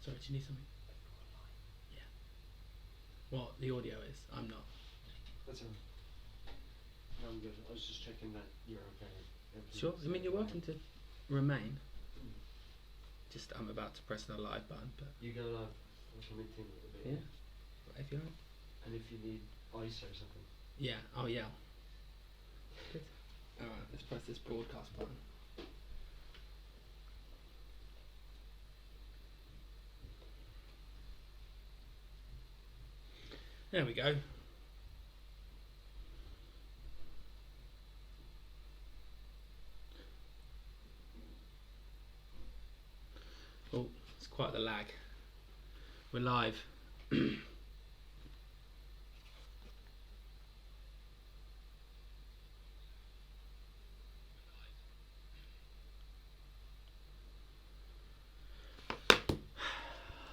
Sorry, do you need something? Yeah. What the audio is? I'm not. That's all right. No, I'm good. I was just checking that you're okay. Sure. I mean, you're welcome to remain. Just I'm about to press the live button, but you go live. I'll come in a bit. Yeah. If you like. And if you need ice or something. Yeah. Oh yeah. Good. All right. Let's press this broadcast button. There we go. Oh, it's quite the lag. We're live.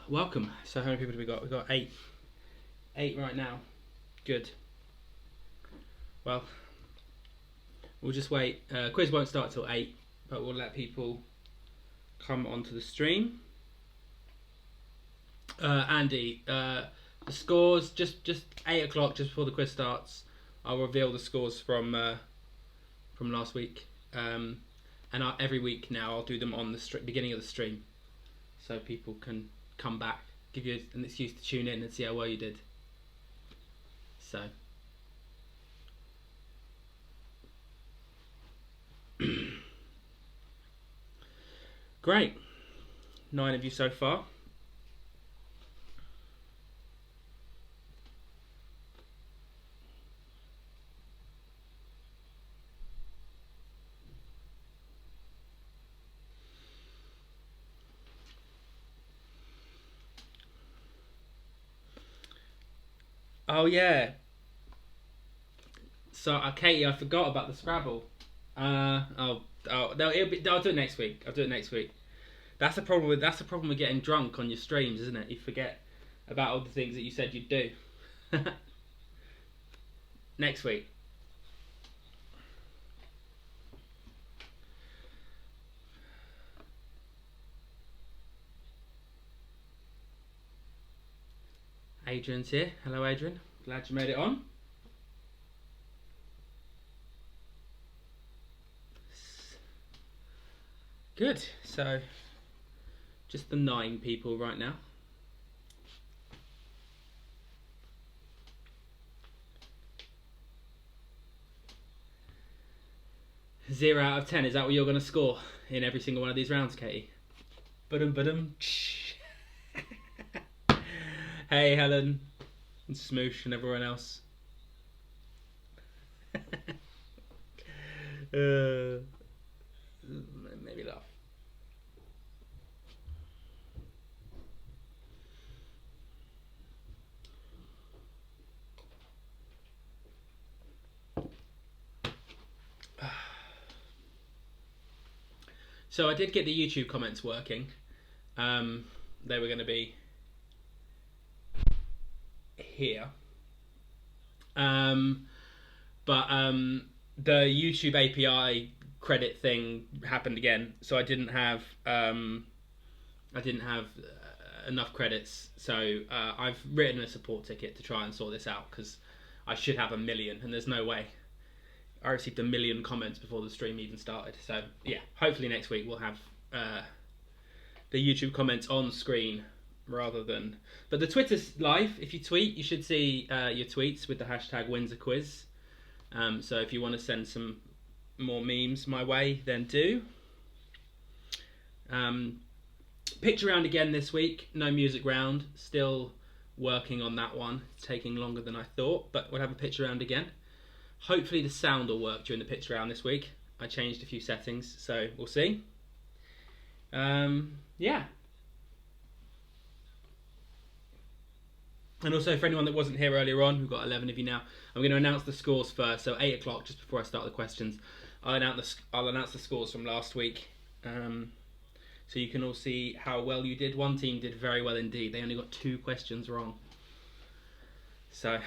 Welcome. So how many people do we got? We've got 8. 8 right now. Good. Well, we'll just wait. Quiz won't start till 8, but we'll let people come onto the stream. Andy, the scores just 8 o'clock, just before the quiz starts. I'll reveal the scores from last week, and every week now I'll do them on the beginning of the stream, so people can come back, give you an excuse to tune in and see how well you did. So. Great. 9 of you so far. Oh yeah. So Katie, I forgot about the Scrabble. I'll do it next week. I'll do it next week. That's the problem with getting drunk on your streams, isn't it? You forget about all the things that you said you'd do. Next week. Adrian's here. Hello, Adrian. Glad you made it on. Good. So, just the 9 people right now. Zero out of 10. Is that what you're going to score in every single one of these rounds, Katie? Ba-dum. Hey, Helen and Smoosh and everyone else. Maybe laugh. So I did get the YouTube comments working. They were going to be here. But the YouTube API credit thing happened again, so I didn't have enough credits. So I've written a support ticket to try and sort this out, because I should have 1 million, and there's no way. I received 1 million comments before the stream even started. So yeah, hopefully next week we'll have the YouTube comments on screen rather than. But the Twitter's live. If you tweet, you should see your tweets with the hashtag Windsor Quiz. So if you want to send some more memes my way, then do. Picture round again this week. No music round. Still working on that one. It's taking longer than I thought, but we'll have a picture round again. Hopefully the sound will work during the picture round this week. I changed a few settings, so we'll see. Yeah. And also, for anyone that wasn't here earlier on, we've got 11 of you now. I'm going to announce the scores first. So 8 o'clock, just before I start the questions, I'll announce the scores from last week. So you can all see how well you did. One team did very well indeed. They only got 2 questions wrong. So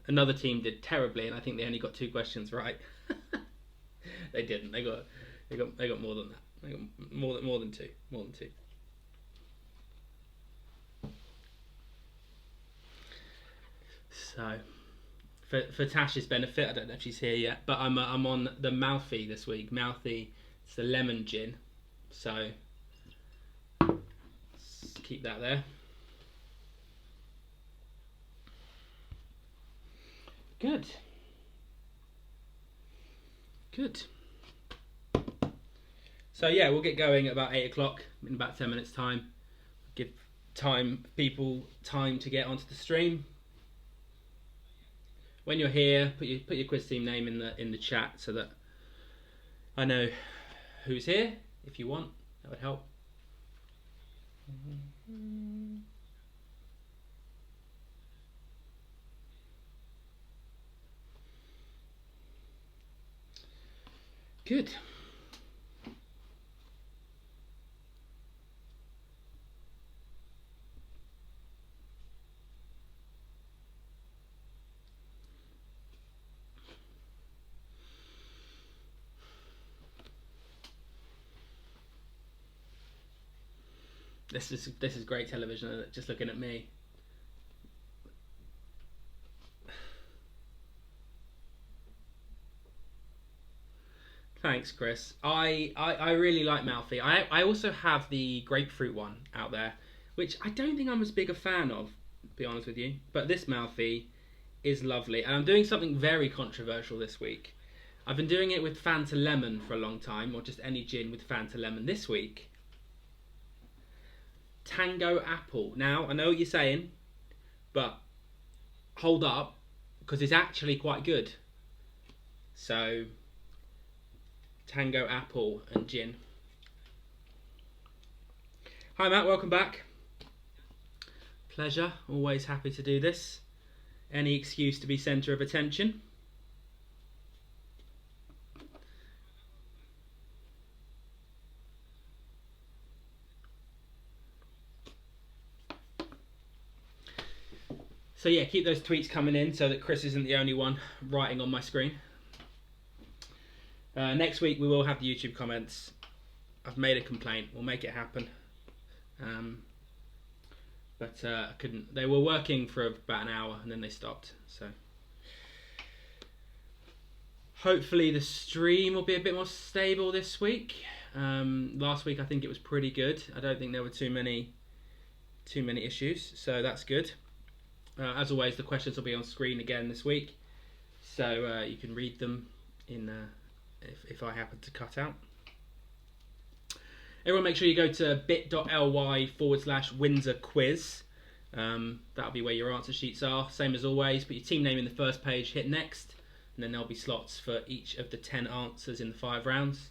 another team did terribly, and I think they only got 2 questions right. They didn't. They got more than that. They got more than two. So for Tash's benefit, I don't know if she's here yet, but I'm on the Mouthy this week. Mouthy, it's the lemon gin. So let's keep that there. Good. So yeah, we'll get going at about 8 o'clock in about 10 minutes time. Give people time to get onto the stream. When you're here, put your quiz team name in the chat so that I know who's here. If you want, that would help. Good. This is great television, isn't it? Just looking at me. Thanks, Chris. I really like Mouthy. I also have the grapefruit one out there, which I don't think I'm as big a fan of, to be honest with you. But this Mouthy is lovely. And I'm doing something very controversial this week. I've been doing it with Fanta Lemon for a long time, or just any gin with Fanta Lemon. This week, Tango Apple. Now, I know what you're saying, but hold up, because it's actually quite good. So, Tango Apple and gin. Hi Matt, welcome back. Pleasure, always happy to do this. Any excuse to be centre of attention. So yeah, keep those tweets coming in so that Chris isn't the only one writing on my screen. Next week we will have the YouTube comments. I've made a complaint. We'll make it happen. But I couldn't. They were working for about an hour and then they stopped. So hopefully the stream will be a bit more stable this week. Last week I think it was pretty good. I don't think there were too many issues. So that's good. As always, the questions will be on screen again this week, so you can read them in if I happen to cut out. Everyone make sure you go to bit.ly/Windsor quiz. That'll be where your answer sheets are. Same as always, put your team name in the first page, hit next, and then there'll be slots for each of the 10 answers in the 5 rounds.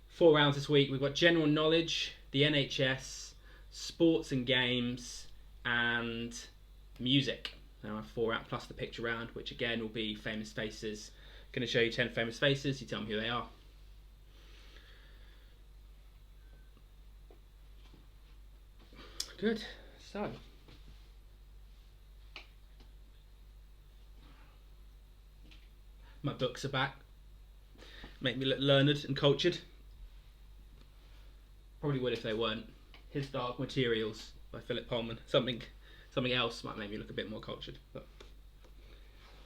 4 rounds this week. We've got general knowledge, the NHS, sports and games, and music. Now I have 4 out plus the picture round, which again will be famous faces. Going to show you 10 famous faces. You tell me who they are. Good. So my books are back. Make me look learned and cultured. Probably would if they weren't. His Dark Materials by Philip Pullman. Something else might make me look a bit more cultured, but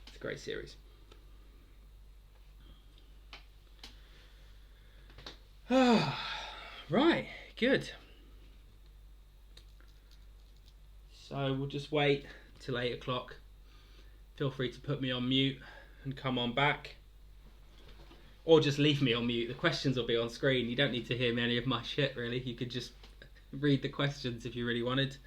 it's a great series. Right, good. So we'll just wait till 8 o'clock. Feel free to put me on mute and come on back. Or just leave me on mute. The questions will be on screen. You don't need to hear any of my shit, really. You could just read the questions if you really wanted.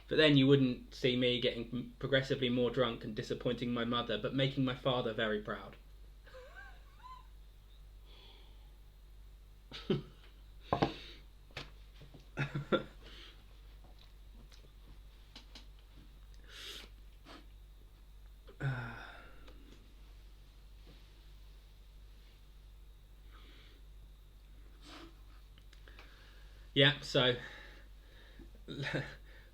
But then you wouldn't see me getting progressively more drunk and disappointing my mother, but making my father very proud. Yeah, so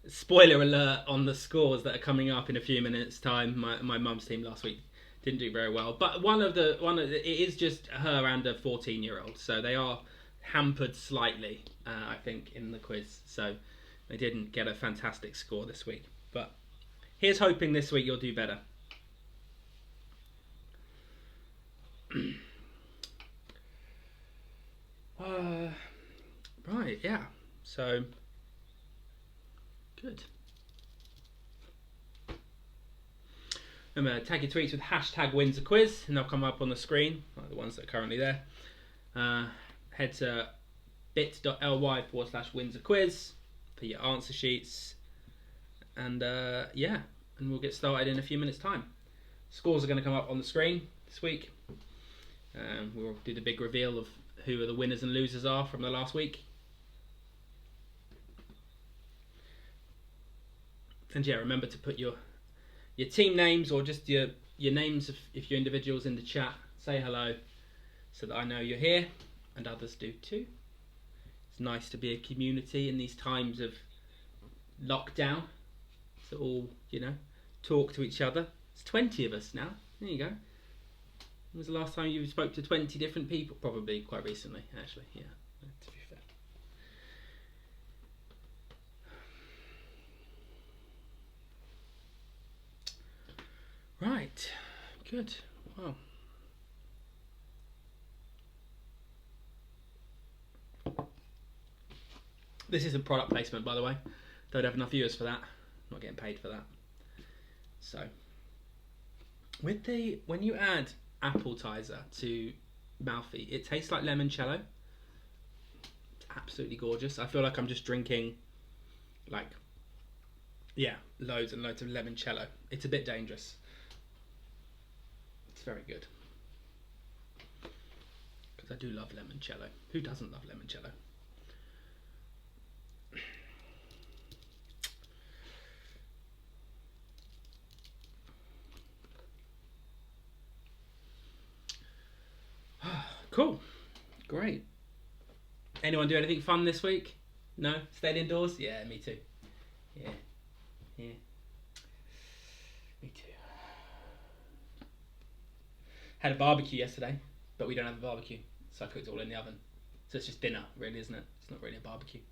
spoiler alert on the scores that are coming up in a few minutes' time. My mum's team last week didn't do very well, but it is just her and a 14-year-old, so they are hampered slightly, I think, in the quiz. So they didn't get a fantastic score this week, But here's hoping this week you'll do better. Right, yeah. So, good. Remember, tag your tweets with hashtag Windsor Quiz, and they'll come up on the screen, like the ones that are currently there. Head to bit.ly/Windsor Quiz for your answer sheets. And yeah, and we'll get started in a few minutes' time. Scores are going to come up on the screen this week. We'll do the big reveal of who the winners and losers are from the last week. And yeah, remember to put your team names or just your names if you're individuals in the chat. Say hello so that I know you're here and others do too. It's nice to be a community in these times of lockdown. So all, talk to each other. It's 20 of us now. There you go. When was the last time you spoke to 20 different people? Probably quite recently, actually. Yeah, to be fair. Right. Good. Wow. This isn't product placement, by the way. Don't have enough viewers for that. Not getting paid for that. So, when you add appletiser to Malfi, it tastes like limoncello. It's absolutely gorgeous. I feel like I'm just drinking, loads and loads of limoncello. It's a bit dangerous. It's very good. Because I do love limoncello. Who doesn't love limoncello? Cool. Great. Anyone do anything fun this week? No? Stayed indoors? Yeah, me too. Yeah. Me too. Had a barbecue yesterday, but we don't have a barbecue, so I cooked it all in the oven. So it's just dinner, really, isn't it? It's not really a barbecue.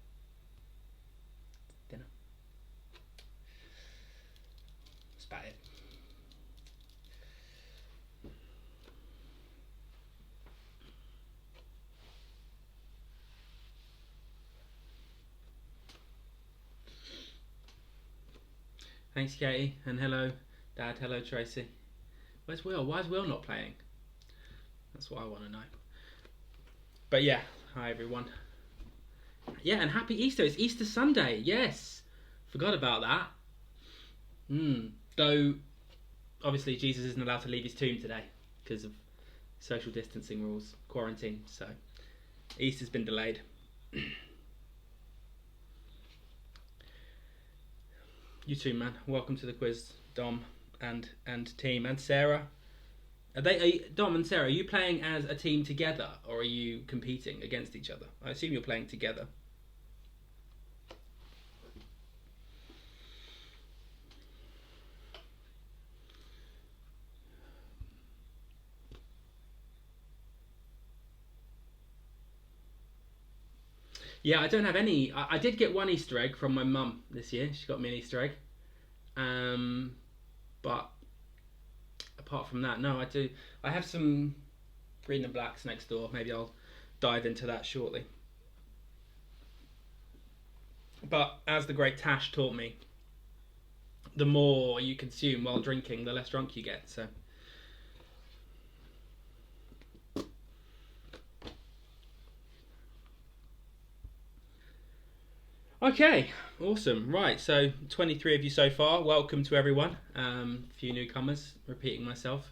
Dinner. That's about it. Thanks, Katie, and hello, Dad. Hello, Tracy. Where's Will? Why is Will not playing? That's what I want to know. But yeah, hi everyone. Yeah, and happy Easter. It's Easter Sunday. Yes, forgot about that. Though, obviously, Jesus isn't allowed to leave his tomb today because of social distancing rules, quarantine. So, Easter's been delayed. You too, man. Welcome to the quiz, Dom and team, and Sarah. Dom and Sarah, are you playing as a team together, or are you competing against each other? I assume you're playing together. Yeah, I don't have any. I did get one Easter egg from my mum this year. She got me an Easter egg. But apart from that, no, I have some green and blacks next door. Maybe I'll dive into that shortly. But as the great Tash taught me, the more you consume while drinking, the less drunk you get. So. Okay, awesome. Right, so 23 of you so far. Welcome to everyone. A few newcomers, repeating myself.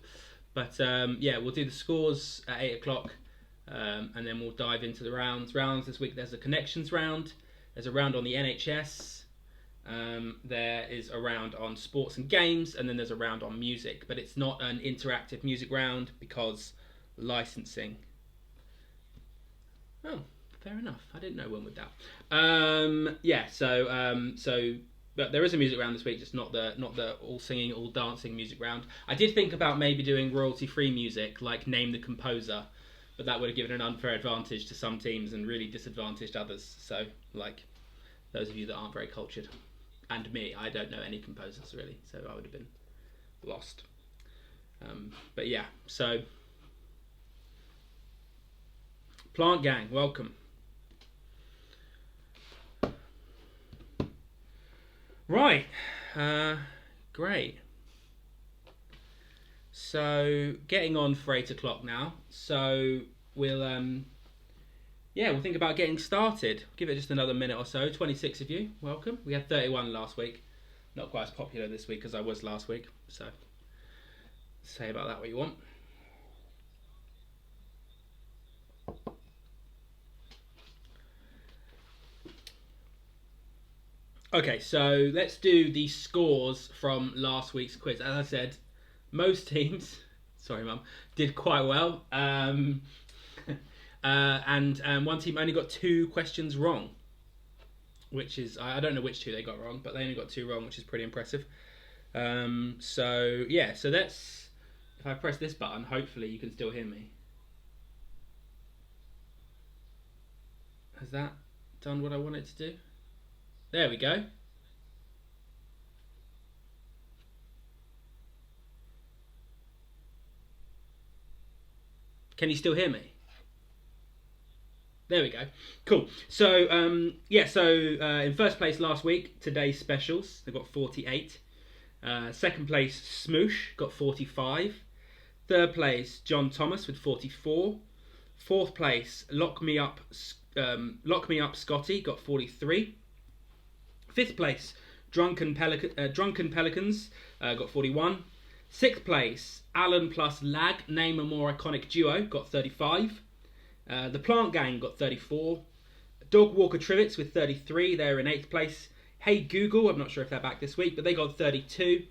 But yeah, we'll do the scores at 8 o'clock and then we'll dive into the rounds. Rounds this week, there's a connections round. There's a round on the NHS. There is a round on sports and games. And then there's a round on music. But it's not an interactive music round because licensing. Oh. Fair enough. I didn't know one with that. Yeah. So, but there is a music round this week, just not the all singing, all dancing music round. I did think about maybe doing royalty-free music, like name the composer, but that would have given an unfair advantage to some teams and really disadvantaged others. So, like those of you that aren't very cultured. and me. I don't know any composers really, so I would have been lost. But yeah, so Plant Gang, welcome. Right, great. So getting on for 8 o'clock now. So we'll we'll think about getting started. Give it just another minute or so. 26 of you, welcome. We had 31 last week. Not quite as popular this week as I was last week. So say about that what you want. Okay, so let's do the scores from last week's quiz. As I said, most teams, sorry mum, did quite well. And one team only got 2 questions wrong, which is, I don't know which 2 they got wrong, but they only got 2 wrong, which is pretty impressive. So that's, if I press this button, hopefully you can still hear me. Has that done what I want it to do? There we go. Can you still hear me? There we go. Cool. So, in first place last week, today's specials, they got 48. Second place, Smoosh, got 45. Third place, John Thomas with 44. Fourth place, Lock Me Up Scotty, got 43. Fifth place, Drunken Pelicans, got 41. Sixth place, Alan plus Lag, name a more iconic duo, got 35. The Plant Gang got 34. Dog Walker Trivets with 33, they're in 8th place. Hey Google, I'm not sure if they're back this week, but they got 32.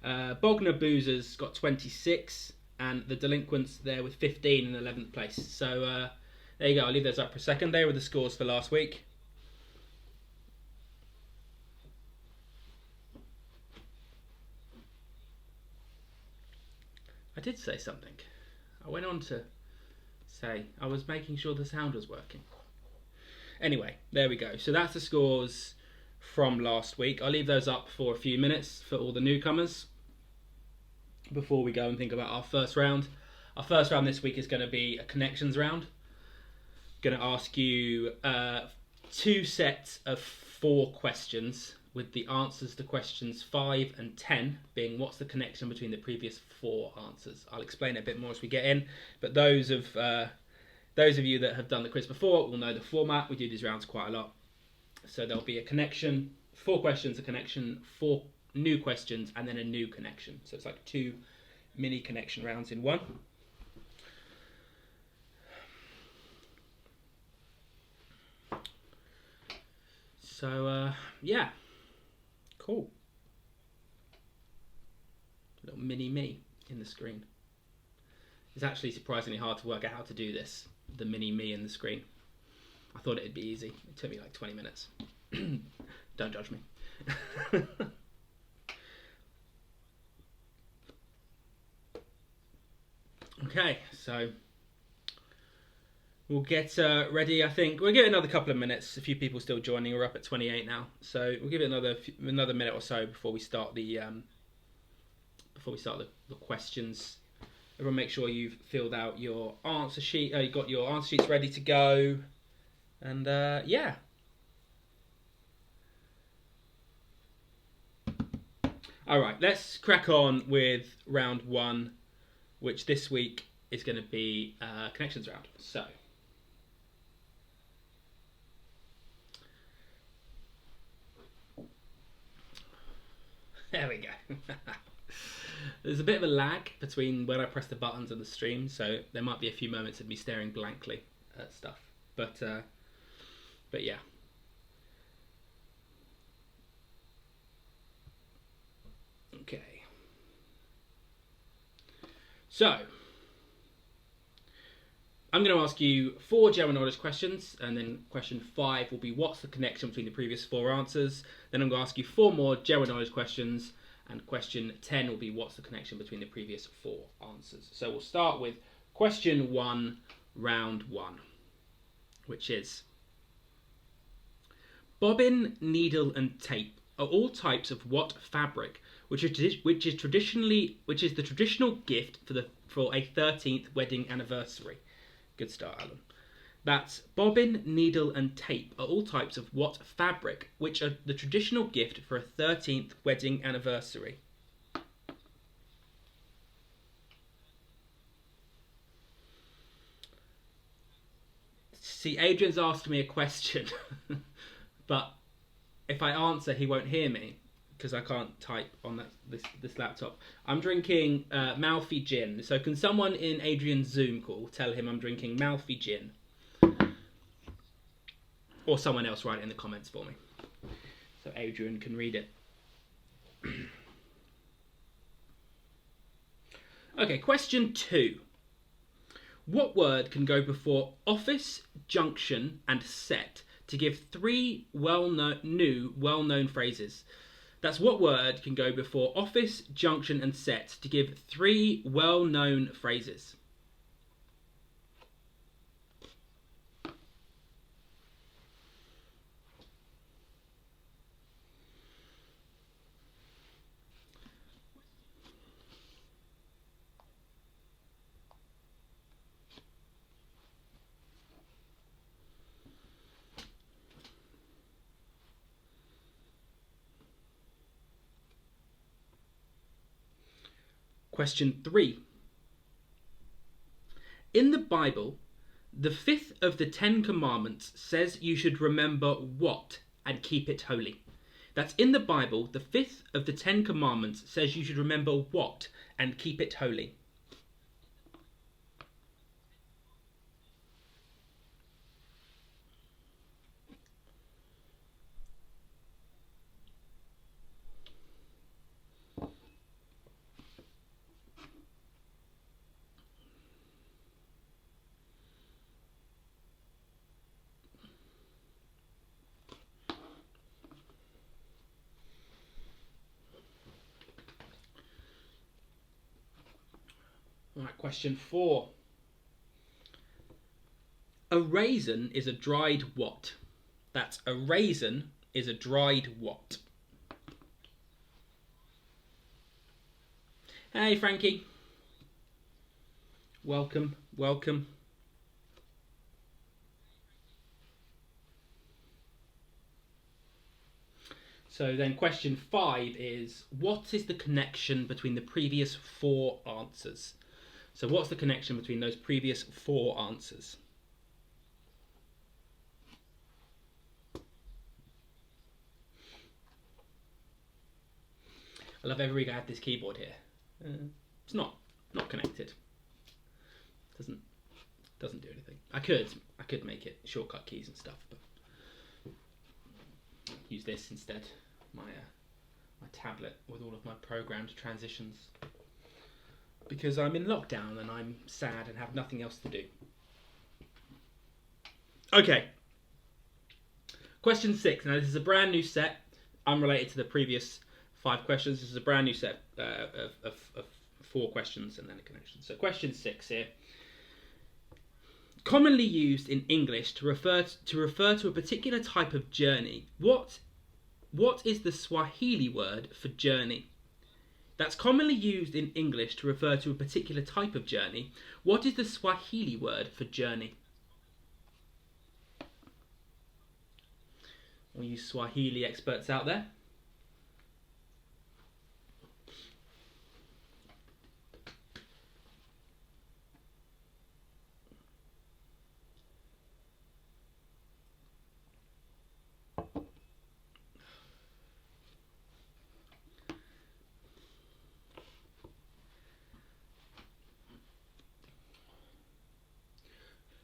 Bogner Boozers got 26. And the Delinquents there with 15 in 11th place. So there you go, I'll leave those up for a second. They were the scores for last week. I did say something. I went on to say I was making sure the sound was working. Anyway, there we go. So that's the scores from last week. I'll leave those up for a few minutes for all the newcomers before we go and think about our first round. Our first round this week is going to be a connections round. I'm going to ask you 2 sets of 4 questions, with the answers to questions 5 and 10 being what's the connection between the previous 4 answers. I'll explain it a bit more as we get in, but those of you that have done the quiz before will know the format. We do these rounds quite a lot. So there'll be a connection, 4 questions, a connection, 4 new questions, and then a new connection. So it's like 2 mini connection rounds in one. So yeah, cool. A little mini me in the screen. It's actually surprisingly hard to work out how to do this, the mini me in the screen. I thought it'd be easy. It took me like 20 minutes. Don't judge me. Okay, so we'll get ready. I think we'll give it another couple of minutes. A few people still joining. We're up at 28 now, so we'll give it another minute or so before we start the questions. Everyone, make sure you've filled out your answer sheet. You've got your answer sheets ready to go, and yeah. All right, let's crack on with round 1, which this week is going to be connections round. So, there we go. There's a bit of a lag between when I press the buttons and the stream, so there might be a few moments of me staring blankly at stuff. But yeah. Okay. So, I'm going to ask you 4 general knowledge questions, and then question 5 will be what's the connection between the previous 4 answers. Then I'm going to ask you 4 more general knowledge questions, and question 10 will be what's the connection between the previous 4 answers. So we'll start with question 1, round 1, which is bobbin, needle and tape are all types of what fabric, which is the traditional gift for a 13th wedding anniversary. Good start, Alan. That's bobbin, needle, and tape are all types of what fabric, which are the traditional gift for a 13th wedding anniversary. See, Adrian's asked me a question, but if I answer, he won't hear me because I can't type on this laptop. I'm drinking Malfi gin. So can someone in Adrian's Zoom call tell him I'm drinking Malfi gin? Or someone else write it in the comments for me, so Adrian can read it. Okay, question 2. What word can go before office, junction, and set to give 3 well-known phrases? That's what word can go before office, junction, and set to give 3 well-known phrases. Question 3. In the Bible, the 5th of the 10 Commandments says you should remember what and keep it holy. That's in the Bible, the 5th of the 10 Commandments says you should remember what and keep it holy. Alright, question 4. A raisin is a dried what? That's a raisin is a dried what? Hey Frankie. Welcome, welcome. So then question 5 is, what is the connection between the previous 4 answers? So what's the connection between those previous 4 answers? I love every week I have this keyboard here. It's not connected. Doesn't do anything. I could make it shortcut keys and stuff, but use this instead. My tablet with all of my programmed transitions. Because I'm in lockdown and I'm sad and have nothing else to do. Okay. Question 6. Now this is a brand new set, unrelated to the previous 5 questions. This is a brand new set of 4 questions and then a connection. So question 6 here. Commonly used in English to refer to a particular type of journey. What is the Swahili word for journey? That's commonly used in English to refer to a particular type of journey. What is the Swahili word for journey? All you Swahili experts out there?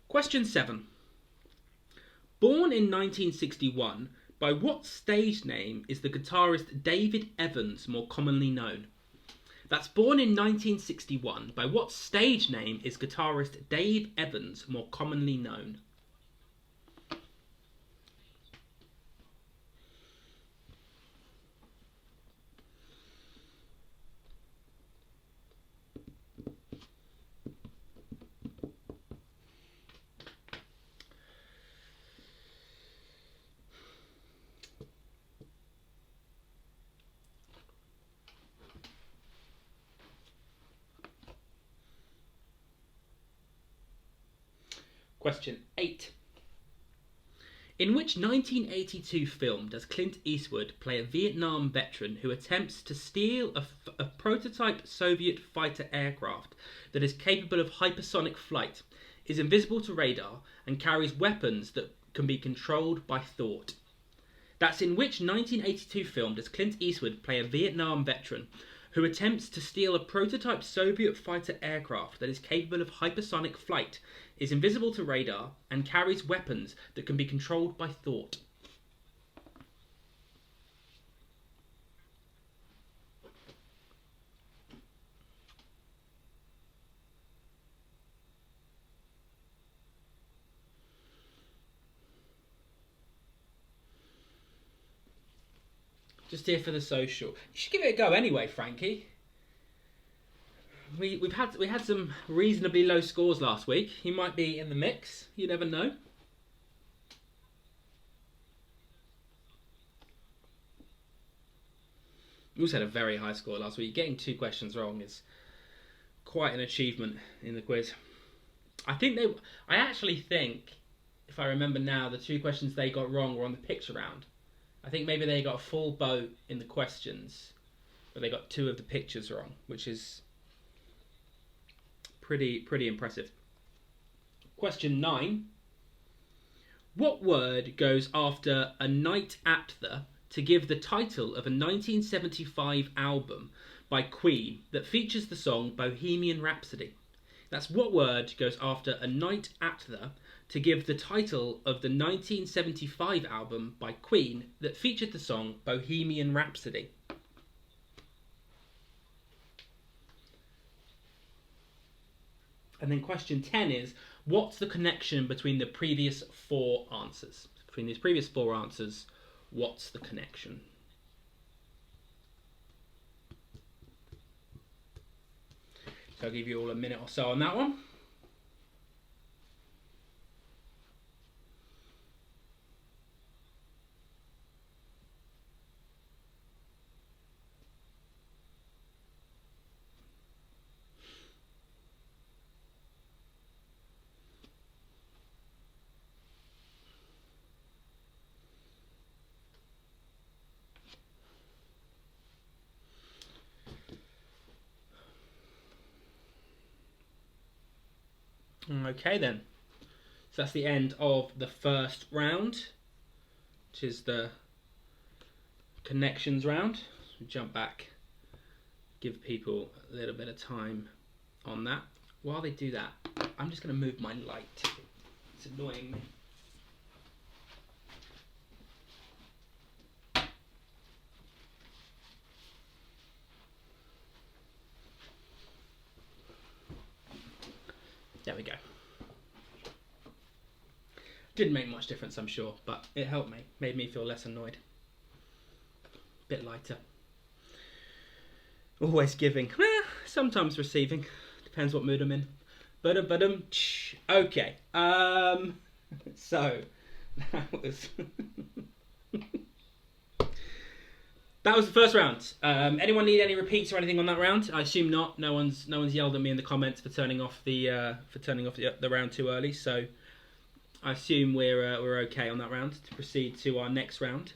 Question 7. Born in 1961, by what stage name is the guitarist David Evans more commonly known? That's born in 1961, by what stage name is guitarist Dave Evans more commonly known? Question 8. In which 1982 film does Clint Eastwood play a Vietnam veteran who attempts to steal a prototype Soviet fighter aircraft that is capable of hypersonic flight, is invisible to radar, and carries weapons that can be controlled by thought? That's in which 1982 film does Clint Eastwood play a Vietnam veteran who attempts to steal a prototype Soviet fighter aircraft that is capable of hypersonic flight, is invisible to radar, and carries weapons that can be controlled by thought? Just here for the social. You should give it a go anyway, Frankie. We had some reasonably low scores last week. He might be in the mix. You never know. We also had a very high score last week. Getting 2 questions wrong is quite an achievement in the quiz. I actually think, if I remember now, the 2 questions they got wrong were on the picture round. I think maybe they got a full boat in the questions, but they got 2 of the pictures wrong, which is pretty impressive. Question 9. What word goes after A Night at the to give the title of a 1975 album by Queen that features the song Bohemian Rhapsody? That's what word goes after A Night at the to give the title of the 1975 album by Queen that featured the song Bohemian Rhapsody. And then question 10 is, what's the connection between the previous 4 answers? Between these previous 4 answers, what's the connection? So I'll give you all a minute or so on that one. Okay then, so that's the end of the first round, which is the connections round. So we jump back, give people a little bit of time on that. While they do that, I'm just going to move my light. It's annoying me. There we go. Didn't make much difference, I'm sure, but it helped me. Made me feel less annoyed. Bit lighter. Always giving. Sometimes receiving. Depends what mood I'm in. Okay. So that was that was the first round. Anyone need any repeats or anything on that round? I assume not. No one's yelled at me in the comments for turning off the round too early. So I assume we're okay on that round to proceed to our next round,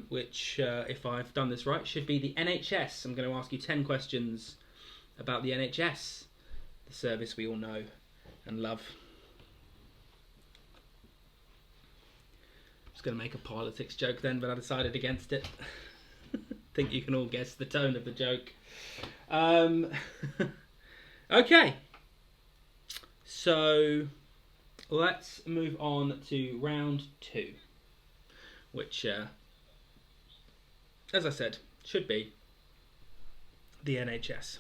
which, if I've done this right, should be the NHS. I'm going to ask you 10 questions about the NHS, the service we all know and love. I was going to make a politics joke then, but I decided against it. I think you can all guess the tone of the joke. Okay, so let's move on to round 2, which, as I said, should be the NHS.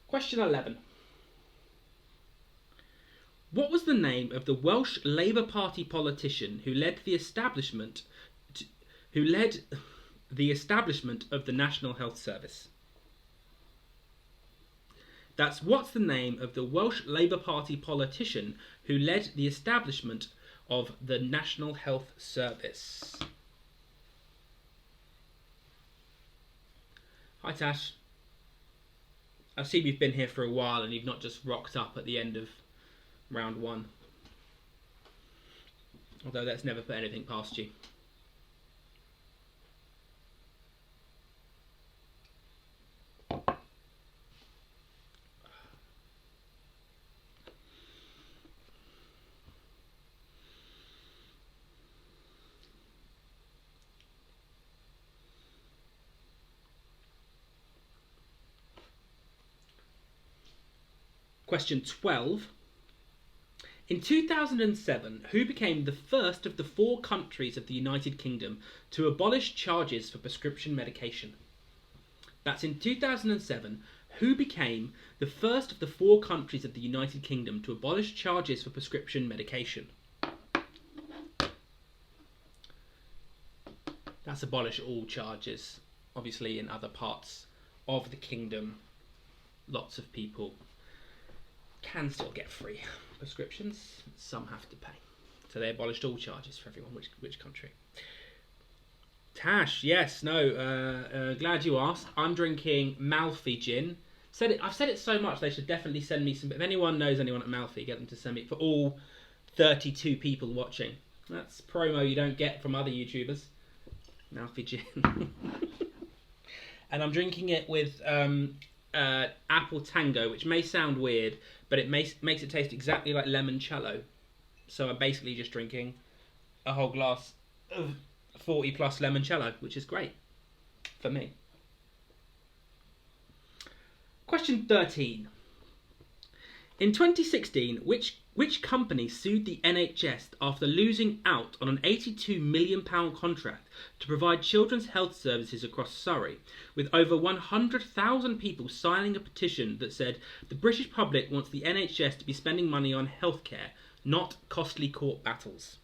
Question 11. What was the name of the Welsh Labour Party politician who led the establishment of the National Health Service? That's what's the name of the Welsh Labour Party politician who led the establishment of the National Health Service? Hi Tash. I see you've been here for a while and you've not just rocked up at the end of round 1. Although that's never put anything past you. Question 12. In 2007, who became the first of the 4 countries of the United Kingdom to abolish charges for prescription medication? That's in 2007, who became the first of the 4 countries of the United Kingdom to abolish charges for prescription medication? That's abolish all charges. Obviously, in other parts of the kingdom, lots of people can still get free prescriptions. Some have to pay. So they abolished all charges for everyone. Which country? Tash, yes, no. Glad you asked. I'm drinking Malfi gin. I've said it so much. They should definitely send me some. If anyone knows anyone at Malfi, get them to send me for all 32 people watching. That's promo you don't get from other YouTubers. Malfi gin. And I'm drinking it with apple tango, which may sound weird, but it makes it taste exactly like limoncello. So I'm basically just drinking a whole glass of 40 plus limoncello, which is great for me. Question 13. In 2016, which company sued the NHS after losing out on an £82 million contract to provide children's health services across Surrey, with over 100,000 people signing a petition that said the British public wants the NHS to be spending money on healthcare, not costly court battles?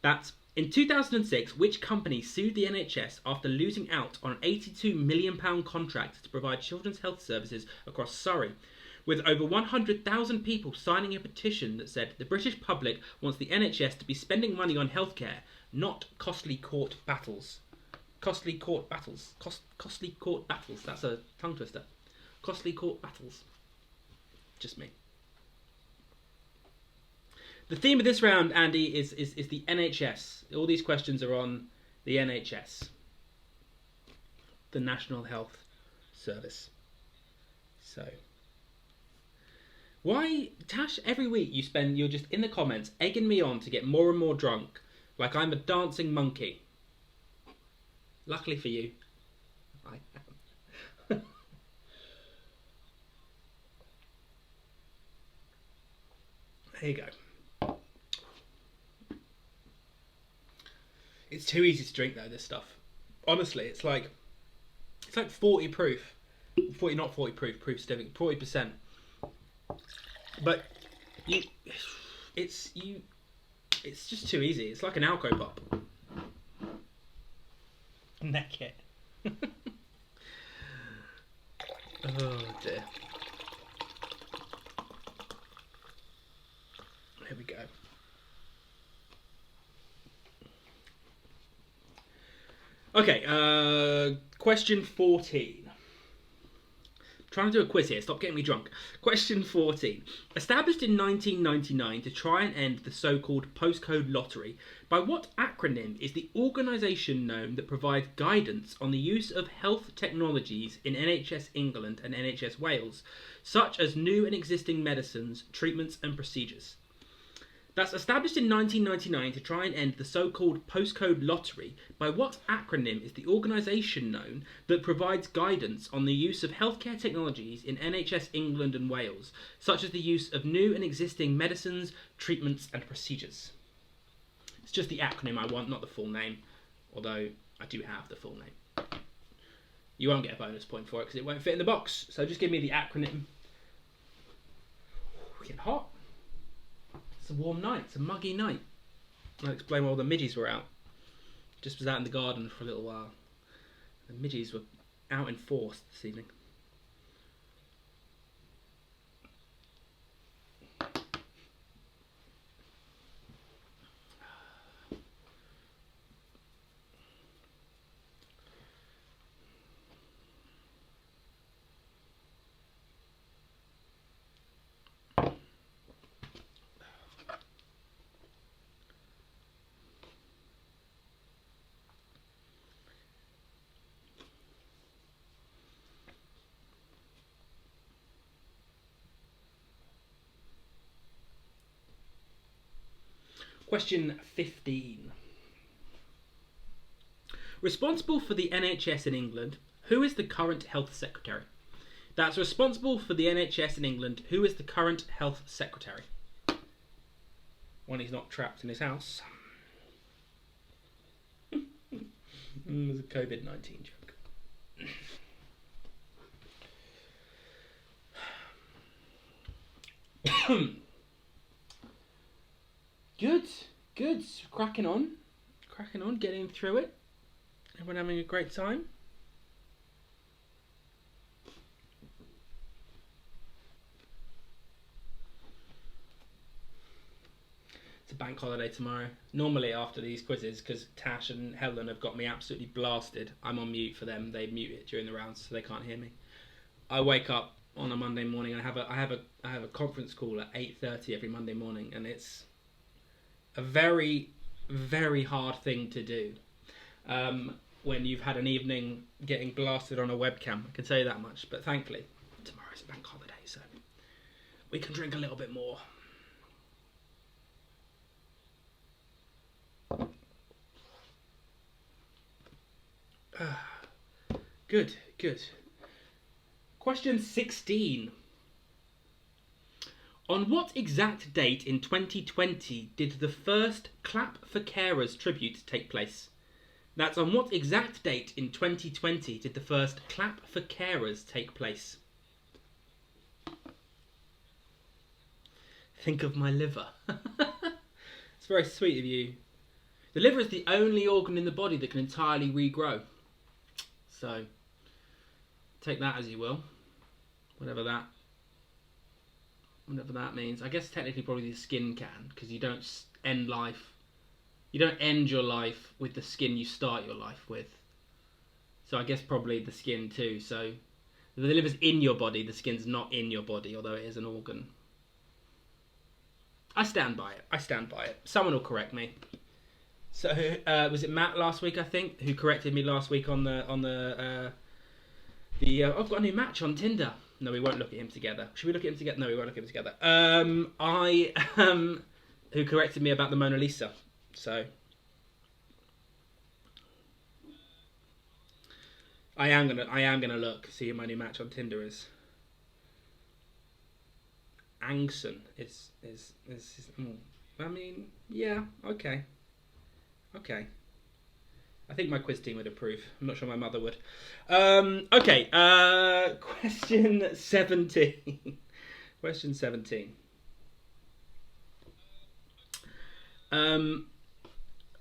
That's in 2006, which company sued the NHS after losing out on an £82 million contract to provide children's health services across Surrey, with over 100,000 people signing a petition that said the British public wants the NHS to be spending money on healthcare, not costly court battles. Costly court battles. Costly court battles. That's a tongue twister. Costly court battles. Just me. The theme of this round, Andy, is the NHS. All these questions are on the NHS. The National Health Service. So... why, Tash, every week you're just in the comments egging me on to get more and more drunk, like I'm a dancing monkey. Luckily for you, I am. There you go. It's too easy to drink though, this stuff. Honestly, it's like 40 proof. 40, not 40 proof, proof certificate, 40%. But it's just too easy. It's like an alco pop. Neck it. Oh dear. Here we go. Okay, question 14. Trying to do a quiz here, stop getting me drunk. Question 14. Established in 1999 to try and end the so-called postcode lottery, by what acronym is the organisation known that provides guidance on the use of health technologies in NHS England and NHS Wales, such as new and existing medicines, treatments and procedures? That's established in 1999 to try and end the so-called postcode lottery, by what acronym is the organisation known that provides guidance on the use of healthcare technologies in NHS England and Wales, such as the use of new and existing medicines, treatments and procedures? It's just the acronym I want, not the full name, although I do have the full name. You won't get a bonus point for it because it won't fit in the box, so just give me the acronym. We're getting hot. It's a warm night, it's a muggy night. I'll explain why all the midges were out. Just was out in the garden for a little while. The midges were out in force this evening. Question 15. Responsible for the NHS in England, who is the current health secretary? That's responsible for the NHS in England. Who is the current health secretary? When he's not trapped in his house. It was a COVID-19 joke. Good. Cracking on, getting through it. Everyone having a great time. It's a bank holiday tomorrow. Normally after these quizzes, because Tash and Helen have got me absolutely blasted, I'm on mute for them. They mute it during the rounds so they can't hear me. I wake up on a Monday morning and I have a conference call at 8:30 every Monday morning, and it's a very, very hard thing to do when you've had an evening getting blasted on a webcam. I can tell you that much. But thankfully, tomorrow's a bank holiday, so we can drink a little bit more. Good. Question 16. On what exact date in 2020 did the first Clap for Carers tribute take place? That's on what exact date in 2020 did the first Clap for Carers take place? Think of my liver. It's very sweet of you. The liver is the only organ in the body that can entirely regrow. So, take that as you will. Whatever that means. I guess technically probably the skin can, because you don't end your life with the skin you start your life with. So I guess probably the skin too. So the liver's in your body, the skin's not in your body, although it is an organ. I stand by it. Someone will correct me. So was it Matt last week, I think, who corrected me last week on the I've got a new match on Tinder. No, we won't look at him together. Should we look at him together? No, we won't look at him together. Who corrected me about the Mona Lisa. So I am gonna look, see who my new match on Tinder is. Angson is I mean, yeah, okay. I think my quiz team would approve. I'm not sure my mother would. Okay, question 17. Question 17.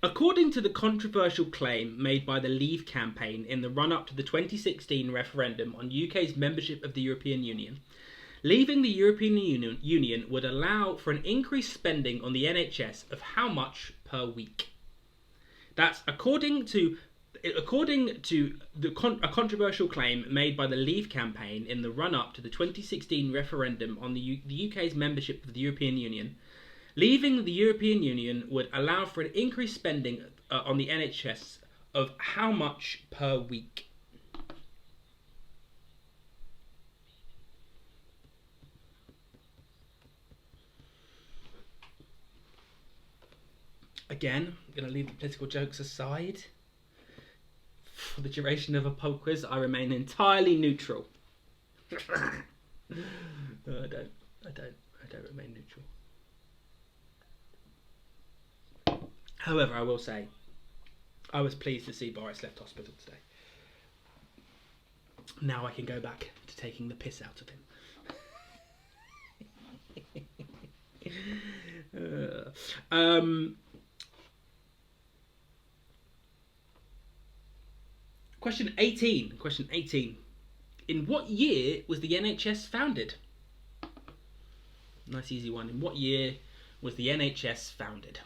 According to the controversial claim made by the Leave campaign in the run-up to the 2016 referendum on UK's membership of the European Union, leaving the European Union would allow for an increased spending on the NHS of how much per week? That's according to a controversial claim made by the Leave campaign in the run-up to the 2016 referendum on the UK's membership of the European Union. Leaving the European Union would allow for an increased spending on the NHS of how much per week? Again, I'm going to leave the political jokes aside. For the duration of a pub quiz, I remain entirely neutral. I don't remain neutral. However, I will say, I was pleased to see Boris left hospital today. Now I can go back to taking the piss out of him. Question 18. In what year was the NHS founded? Nice easy one. In what year was the NHS founded?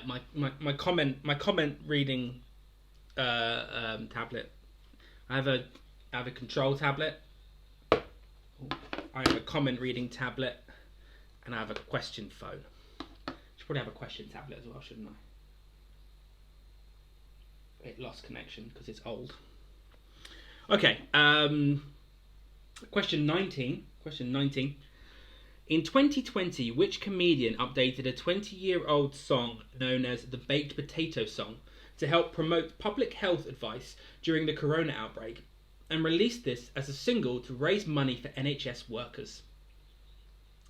my comment reading tablet. I have a control tablet. I have a comment reading tablet, and I have a question phone. Should probably have a question tablet as well, shouldn't I? It lost connection because it's old. Okay. Question 19. In 2020, which comedian updated a 20-year-old song known as the Baked Potato Song to help promote public health advice during the corona outbreak and released this as a single to raise money for NHS workers?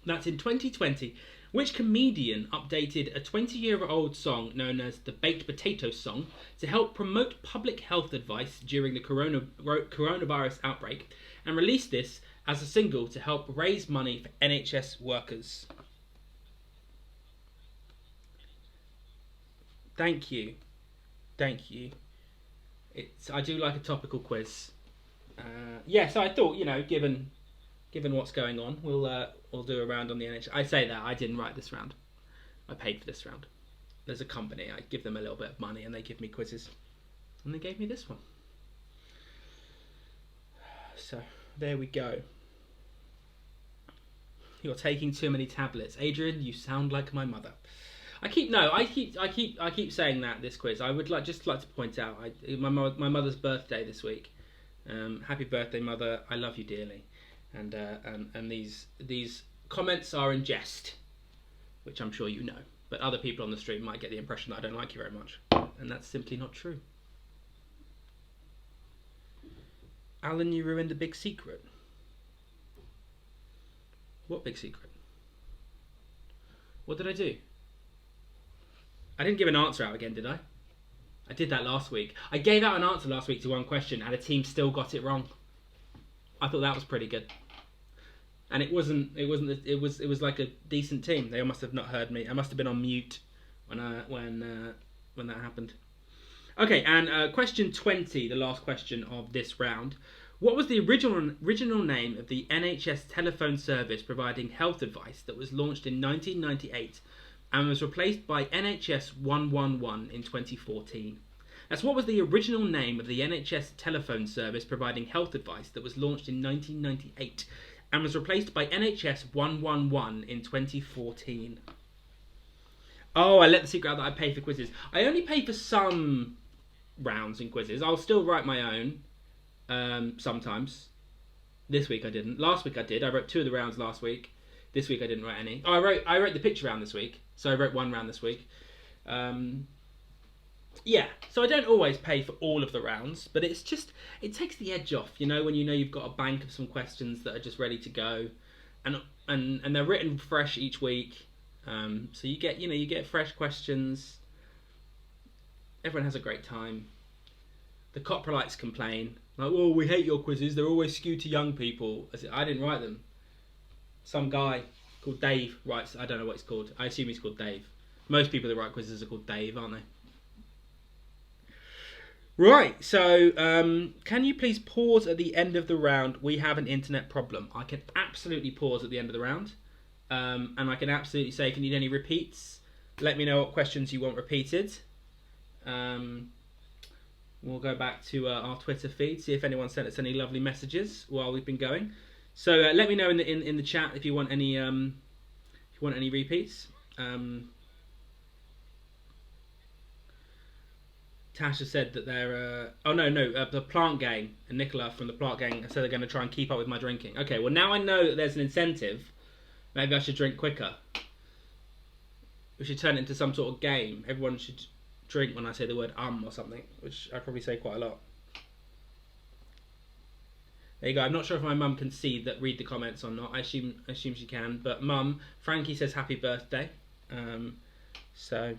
That's in 2020. Which comedian updated a 20-year-old song known as the Baked Potato Song to help promote public health advice during the coronavirus outbreak and released this as a single to help raise money for NHS workers? Thank you. I do like a topical quiz. So I thought, given what's going on, we'll do a round on the NHS. I say that I didn't write this round. I paid for this round. There's a company. I give them a little bit of money, and they give me quizzes, and they gave me this one. So there we go. You're taking too many tablets, Adrian. You sound like my mother. I keep saying that this quiz. I would just like to point out my mother's birthday this week. Happy birthday, Mother! I love you dearly. And these comments are in jest, which I'm sure you know. But other people on the stream might get the impression that I don't like you very much, and that's simply not true. Alan, you ruined a big secret. What big secret? What did I do? I didn't give an answer out again, did I? I did that last week. I gave out an answer last week to one question, and a team still got it wrong. I thought that was pretty good. And it was like a decent team. They must have not heard me. I must have been on mute when that happened. Okay, and question 20, the last question of this round. What was the original name of the NHS telephone service providing health advice that was launched in 1998 and was replaced by NHS 111 in 2014? That's what was the original name of the NHS telephone service providing health advice that was launched in 1998 and was replaced by NHS 111 in 2014. Oh, I let the secret out that I pay for quizzes. I only pay for some rounds in quizzes. I'll still write my own sometimes. This week I didn't. Last week I did. I wrote 2 of the rounds last week. This week I didn't write any. Oh, I wrote the picture round this week. So I wrote 1 round this week. Yeah, so I don't always pay for all of the rounds, but it takes the edge off, when you've got a bank of some questions that are just ready to go, and they're written fresh each week, so you get fresh questions. Everyone has a great time. The coprolites complain, like, "Oh, we hate your quizzes, they're always skewed to young people." I didn't write them. Some guy called Dave writes, I don't know what it's called, I assume he's called Dave. Most people that write quizzes are called Dave, aren't they? Right, so can you please pause at the end of the round? We have an internet problem. I can absolutely pause at the end of the round. And I can absolutely say, if you need any repeats, let me know what questions you want repeated. We'll go back to our Twitter feed, see if anyone sent us any lovely messages while we've been going. So let me know in the chat if you want any repeats. Tasha said that they're... the Plant Gang and Nicola from the Plant Gang said they're going to try and keep up with my drinking. Okay, well now I know that there's an incentive. Maybe I should drink quicker. We should turn it into some sort of game. Everyone should drink when I say the word or something, which I probably say quite a lot. There you go. I'm not sure if my mum can read the comments or not. I assume she can. But Mum, Frankie says happy birthday. So...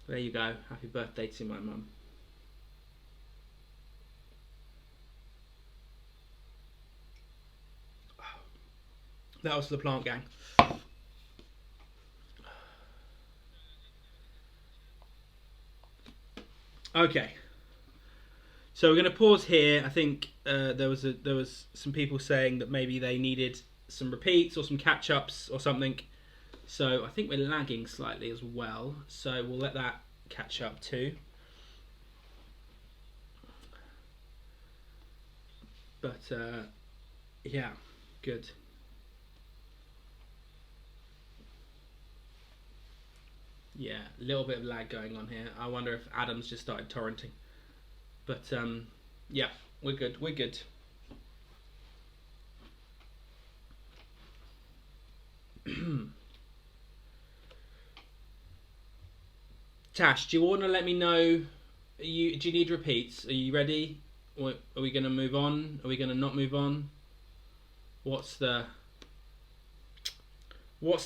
there you go. Happy birthday to my mum. That was the Plant Gang. Okay. So we're going to pause here. I think there was some people saying that maybe they needed some repeats or some catch-ups or something. So I think we're lagging slightly as well. So we'll let that catch up too. But yeah, good. Yeah, a little bit of lag going on here. I wonder if Adam's just started torrenting. But yeah, we're good. We're good. Tash, do you want to let me know? Do you need repeats? Are you ready? Or are we going to move on? Are we going to not move on? What's the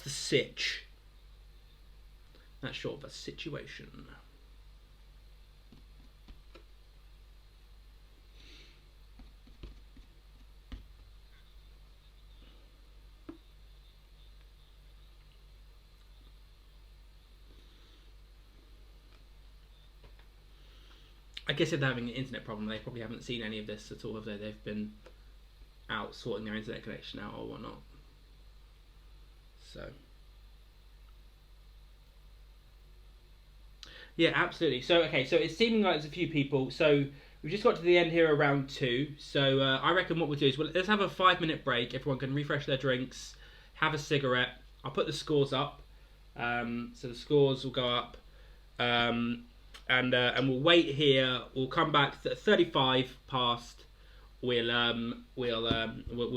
sitch? That's short of a situation. I guess if they're having an internet problem, they probably haven't seen any of this at all, have they? They've been out sorting their internet connection out or whatnot. So yeah, absolutely. So okay, so it's seeming like there's a few people. So we've just got to the end here around 2. So I reckon what we'll do is let's have a 5-minute break. Everyone can refresh their drinks, have a cigarette. I'll put the scores up. So the scores will go up. And we'll wait here. We'll come back 35 past. We'll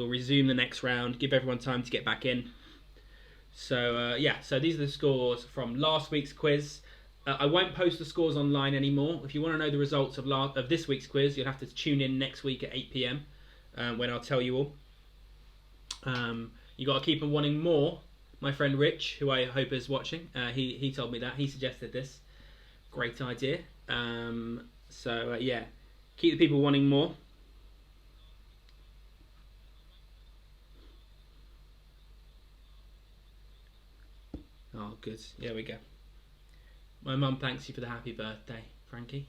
resume the next round. Give everyone time to get back in. So yeah. So these are the scores from last week's quiz. I won't post the scores online anymore. If you want to know the results of this week's quiz, you'll have to tune in next week at 8 p.m. When I'll tell you all. You got to keep on wanting more. My friend Rich, who I hope is watching, he told me that. He suggested this. Great idea. So yeah, keep the people wanting more. Oh, good. There we go. My mum thanks you for the happy birthday, Frankie.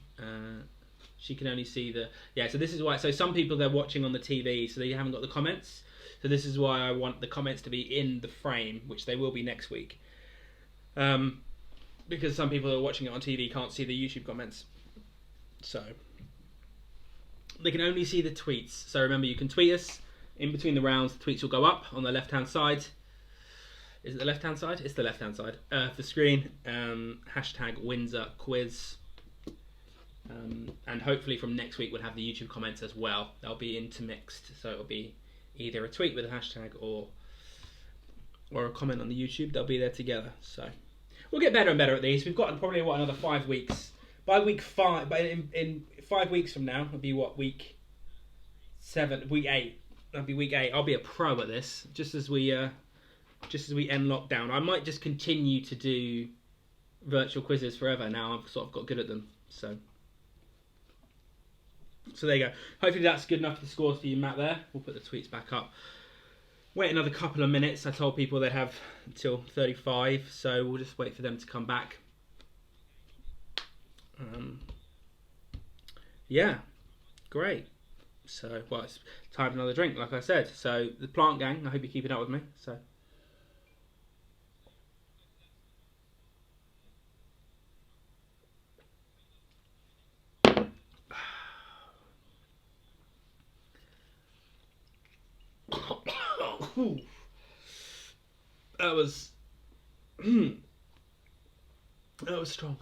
She can only see the... Yeah, so this is why... So some people, they're watching on the TV, so they haven't got the comments. So this is why I want the comments to be in the frame, which they will be next week. Because some people who are watching it on TV can't see the YouTube comments. So they can only see the tweets. So remember, you can tweet us in between the rounds. The tweets will go up on the left-hand side. Is it the left-hand side? It's the left-hand side of the screen. Hashtag Windsor quiz. And hopefully from next week we'll have the YouTube comments as well. They'll be intermixed. So it'll be either a tweet with a hashtag or a comment on the YouTube. They'll be there together. So we'll get better and better at these. We've got probably another 5 weeks. By week 5, in 5 weeks from now, it'll be week 7, week 8. That'll be week 8. I'll be a pro at this. Just as we end lockdown, I might just continue to do virtual quizzes forever. Now I've sort of got good at them. So there you go. Hopefully that's good enough for the scores for you, Matt. There, we'll put the tweets back up. Wait another couple of minutes. I told people they'd have until 35, so we'll just wait for them to come back. Yeah, great. So, well, it's time for another drink, like I said. So, the Plant Gang, I hope you're keeping up with me. So, that was strong.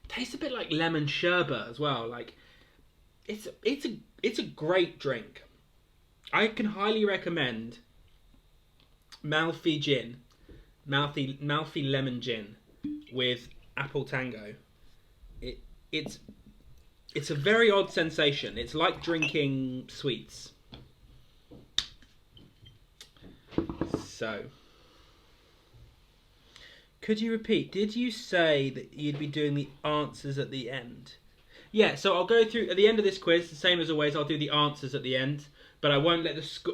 Tastes a bit like lemon sherbet as well. Like it's a great drink. I can highly recommend Malfi gin, Malfi lemon gin with apple tango. It's a very odd sensation. It's like drinking sweets. So, could you repeat? Did you say that you'd be doing the answers at the end? Yeah, so I'll go through at the end of this quiz. The same as always, I'll do the answers at the end, but I won't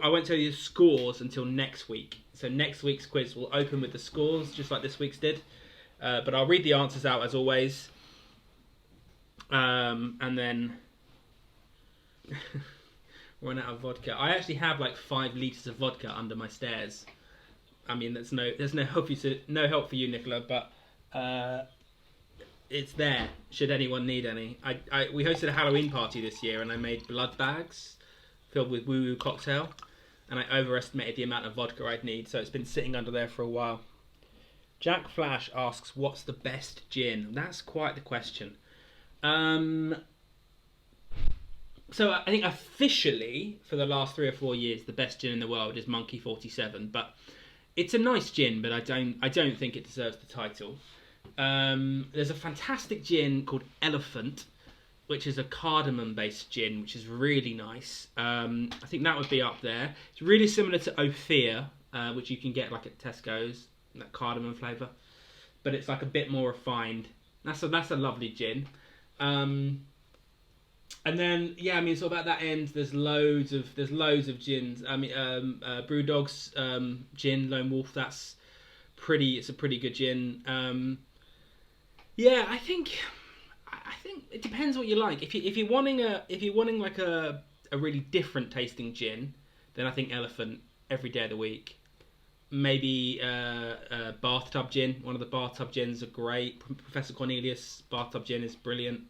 I won't tell you the scores until next week. So next week's quiz will open with the scores, just like this week's did. But I'll read the answers out as always, and then run out of vodka. I actually have like 5 litres of vodka under my stairs. I mean, there's no help for you, Nicola, but it's there. Should anyone need any? We hosted a Halloween party this year, and I made blood bags filled with woo woo cocktail, and I overestimated the amount of vodka I'd need, so it's been sitting under there for a while. Jack Flash asks, "What's the best gin?" That's quite the question. So I think officially, for the last 3 or 4 years, the best gin in the world is Monkey 47. But it's a nice gin, but I don't think it deserves the title. There's a fantastic gin called Elephant, which is a cardamom-based gin, which is really nice. I think that would be up there. It's really similar to Ophir, which you can get like at Tesco's, that cardamom flavour, but it's like a bit more refined. That's a lovely gin. And then, yeah, I mean, so about that end, there's loads of gins. I mean, Brewdog's gin, Lone Wolf. It's a pretty good gin. Yeah, I think it depends what you like. If you're wanting like a really different tasting gin, then I think Elephant every day of the week. Maybe a bathtub gin. One of the bathtub gins are great. Professor Cornelius bathtub gin is brilliant.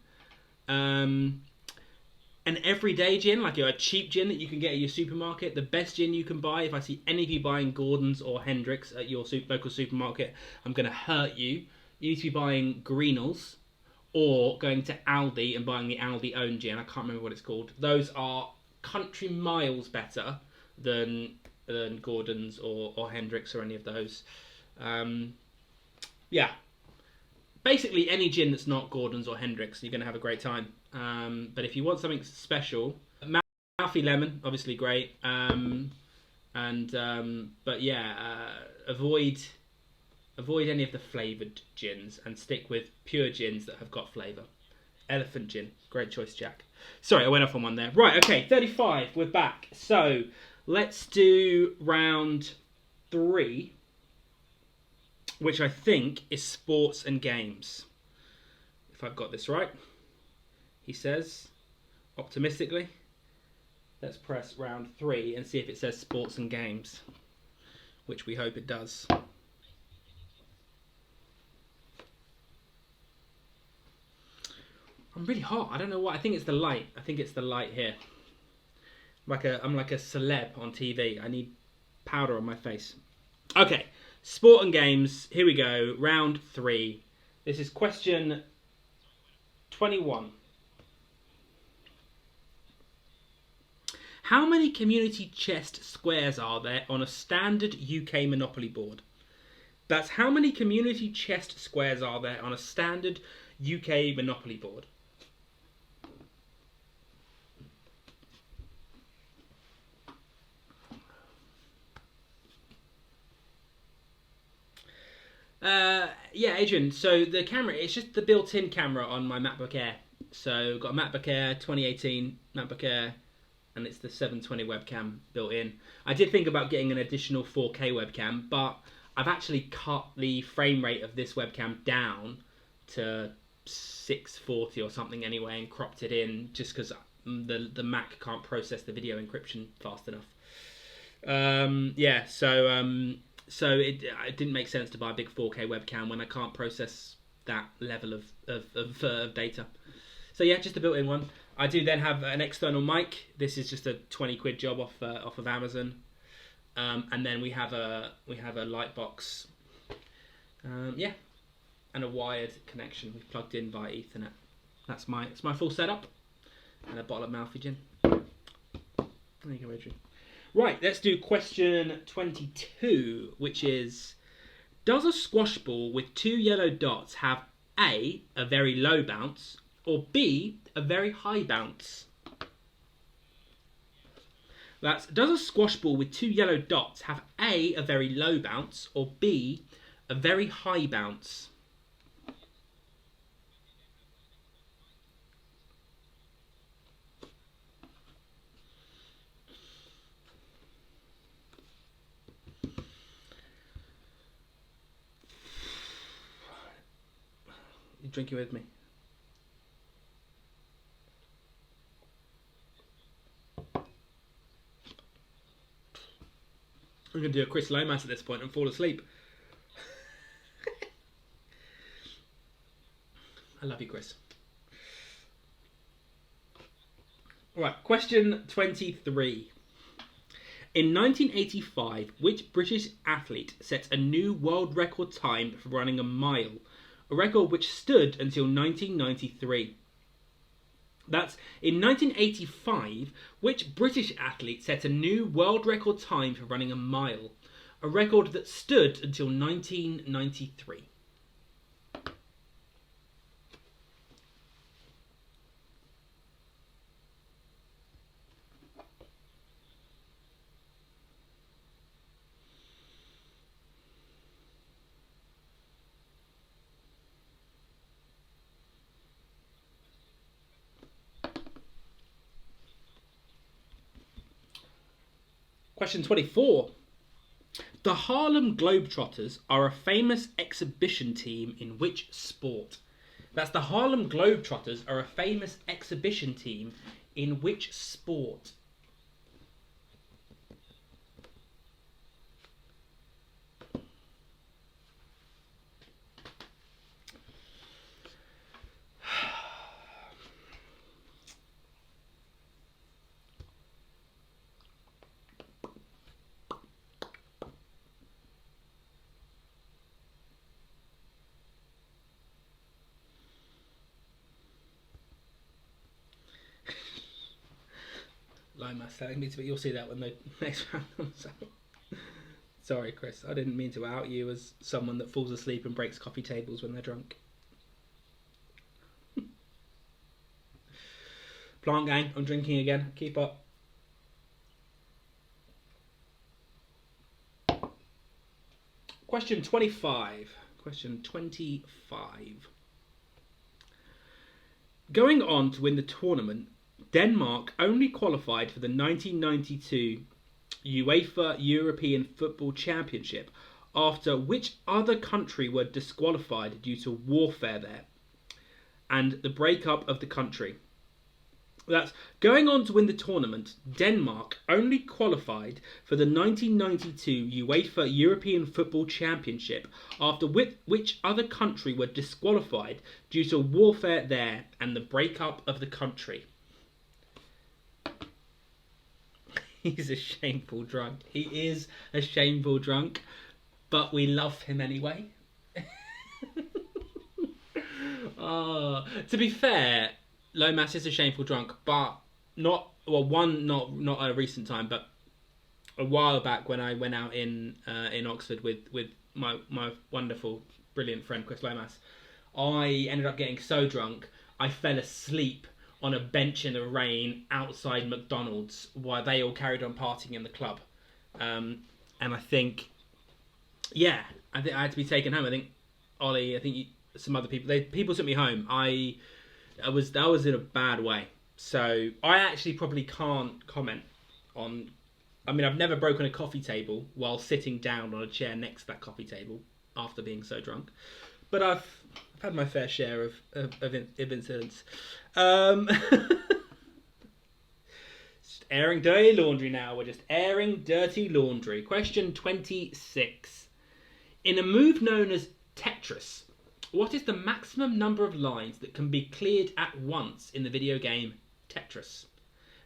An everyday gin, like a cheap gin that you can get at your supermarket. The best gin you can buy, if I see any of you buying Gordon's or Hendrick's at your local supermarket, I'm going to hurt you. You need to be buying Greenall's or going to Aldi and buying the Aldi own gin. I can't remember what it's called. Those are country miles better than Gordon's or Hendrick's or any of those. Yeah. Basically, any gin that's not Gordon's or Hendrick's, you're going to have a great time. But if you want something special, Mouthy Lemon, obviously great. But yeah, avoid any of the flavoured gins and stick with pure gins that have got flavour. Elephant gin, great choice, Jack. Sorry, I went off on one there. Right, okay, 35, we're back. So let's do round 3. Which I think is sports and games. If I've got this right. He says, optimistically. Let's press round 3 and see if it says sports and games. Which we hope it does. I'm really hot. I don't know what. I think it's the light. I think it's the light here. I'm like a celeb on TV. I need powder on my face. Okay. Sport and games, here we go, round 3. This is question 21. How many community chest squares are there on a standard UK Monopoly board? That's how many community chest squares are there on a standard UK Monopoly board? Yeah, Adrian, so the camera, it's just the built-in camera on my MacBook Air. So got a MacBook Air, 2018 MacBook Air, and it's the 720 webcam built in. I did think about getting an additional 4K webcam, but I've actually cut the frame rate of this webcam down to 640 or something anyway and cropped it in just because the Mac can't process the video encryption fast enough. So it didn't make sense to buy a big 4K webcam when I can't process that level of data. So yeah, just a built-in one. I do then have an external mic. This is just a 20 quid job off of Amazon. And then we have a light box. Yeah, and a wired connection. We've plugged in via Ethernet. It's my full setup. And a bottle of Mouthy gin. There you go, Adrian. Right, let's do question 22, which is, does a squash ball with 2 yellow dots have A, a very low bounce, or B, a very high bounce? Does a squash ball with 2 yellow dots have A, a very low bounce, or B, a very high bounce? You drinking with me? I'm going to do a Chris Lomas at this point and fall asleep. I love you, Chris. Right, question 23. In 1985, which British athlete set a new world record time for running a mile? A record which stood until 1993. That's in 1985, which British athlete set a new world record time for running a mile? A record that stood until 1993. Question 24. The Harlem Globetrotters are a famous exhibition team in which sport? That's the Harlem Globetrotters are a famous exhibition team in which sport? Lomas telling me to, but you'll see that when the next round comes out. Sorry, Chris. I didn't mean to out you as someone that falls asleep and breaks coffee tables when they're drunk. Plant gang, I'm drinking again. Keep up. Question 25. Question 25. Going on to win the tournament, Denmark only qualified for the 1992 UEFA European Football Championship after which other country were disqualified due to warfare there and the breakup of the country? That's going on to win the tournament, Denmark only qualified for the 1992 UEFA European Football Championship after which other country were disqualified due to warfare there and the breakup of the country? He's a shameful drunk. He is a shameful drunk, but we love him anyway. To be fair, Lomas is a shameful drunk, but not a recent time, but a while back when I went out in Oxford with my wonderful, brilliant friend Chris Lomas, I ended up getting so drunk I fell asleep on a bench in the rain outside McDonald's while they all carried on partying in the club. And I think, I had to be taken home. I think Ollie, some other people, people took me home. I was in a bad way. So I actually probably can't comment on. I mean, I've never broken a coffee table while sitting down on a chair next to that coffee table after being so drunk. But I've had my fair share of incidents. Just airing dirty laundry now. We're just airing dirty laundry. Question 26. In a move known as Tetris, what is the maximum number of lines that can be cleared at once in the video game Tetris?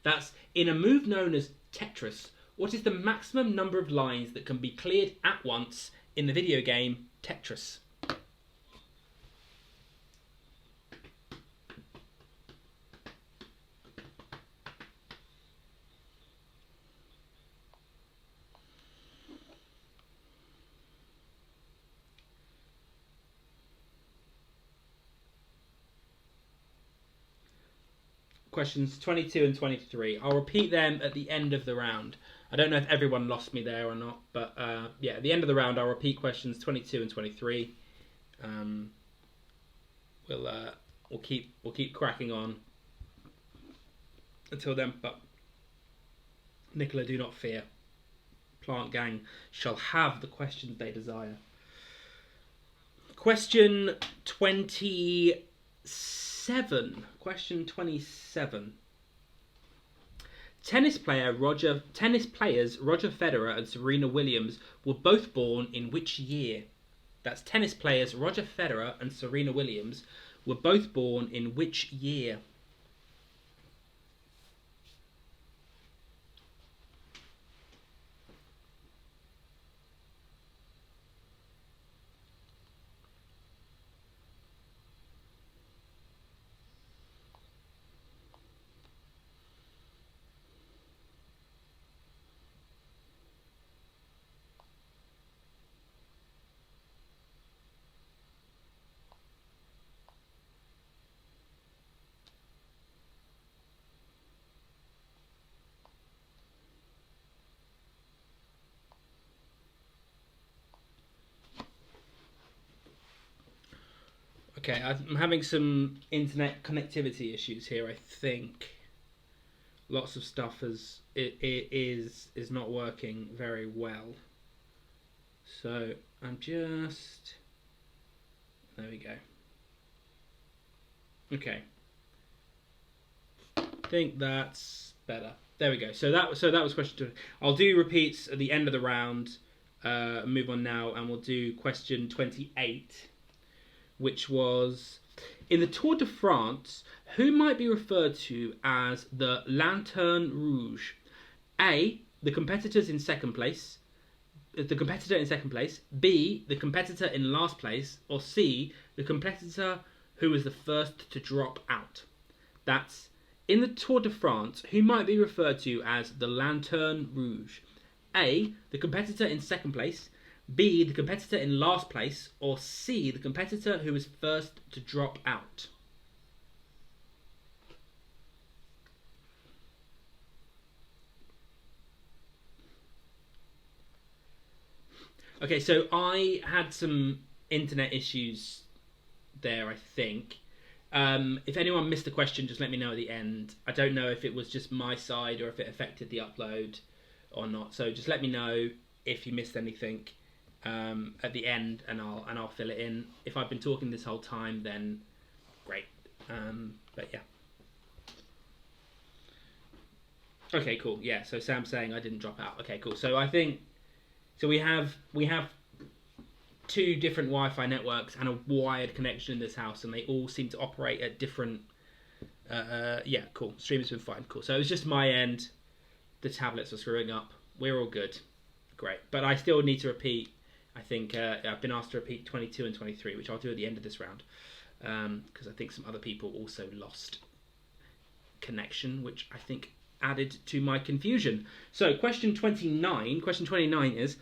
That's in a move known as Tetris. What is the maximum number of lines that can be cleared at once in the video game Tetris? Questions 22 and 23. I'll repeat them at the end of the round. I don't know if everyone lost me there or not, but at the end of the round, I'll repeat questions 22 and 23. We'll keep cracking on until then. But Nicola, do not fear. Plant gang shall have the questions they desire. Question 27. Question 27. Tennis players Roger Federer and Serena Williams were both born in which year? That's tennis players Roger Federer and Serena Williams were both born in which year? Okay, I'm having some internet connectivity issues here. I think lots of stuff is not working very well. So I'm just there we go. Okay, I think that's better. There we go. So that was question 2. I'll do repeats at the end of the round. Move on now, and we'll do question 28. Which was, in the Tour de France, who might be referred to as the Lanterne Rouge? A, the competitor in second place, B, the competitor in last place, or C, the competitor who was the first to drop out. That's, in the Tour de France, who might be referred to as the Lanterne Rouge? A, the competitor in second place, B, the competitor in last place, or C, the competitor who was first to drop out? Okay, so I had some internet issues there, I think. If anyone missed the question, just let me know at the end. I don't know if it was just my side or if it affected the upload or not. So just let me know if you missed anything at the end, and I'll fill it in. If I've been talking this whole time, then great. But yeah. Okay, cool. Yeah. So Sam's saying I didn't drop out. Okay, cool. So I think we have 2 different Wi-Fi networks and a wired connection in this house, and they all seem to operate at different. Yeah, cool. Streaming's been fine. Cool. So it was just my end. The tablets are screwing up. We're all good. Great. But I still need to repeat. I think I've been asked to repeat 22 and 23, which I'll do at the end of this round, because I think some other people also lost connection, which I think added to my confusion. So question 29 is,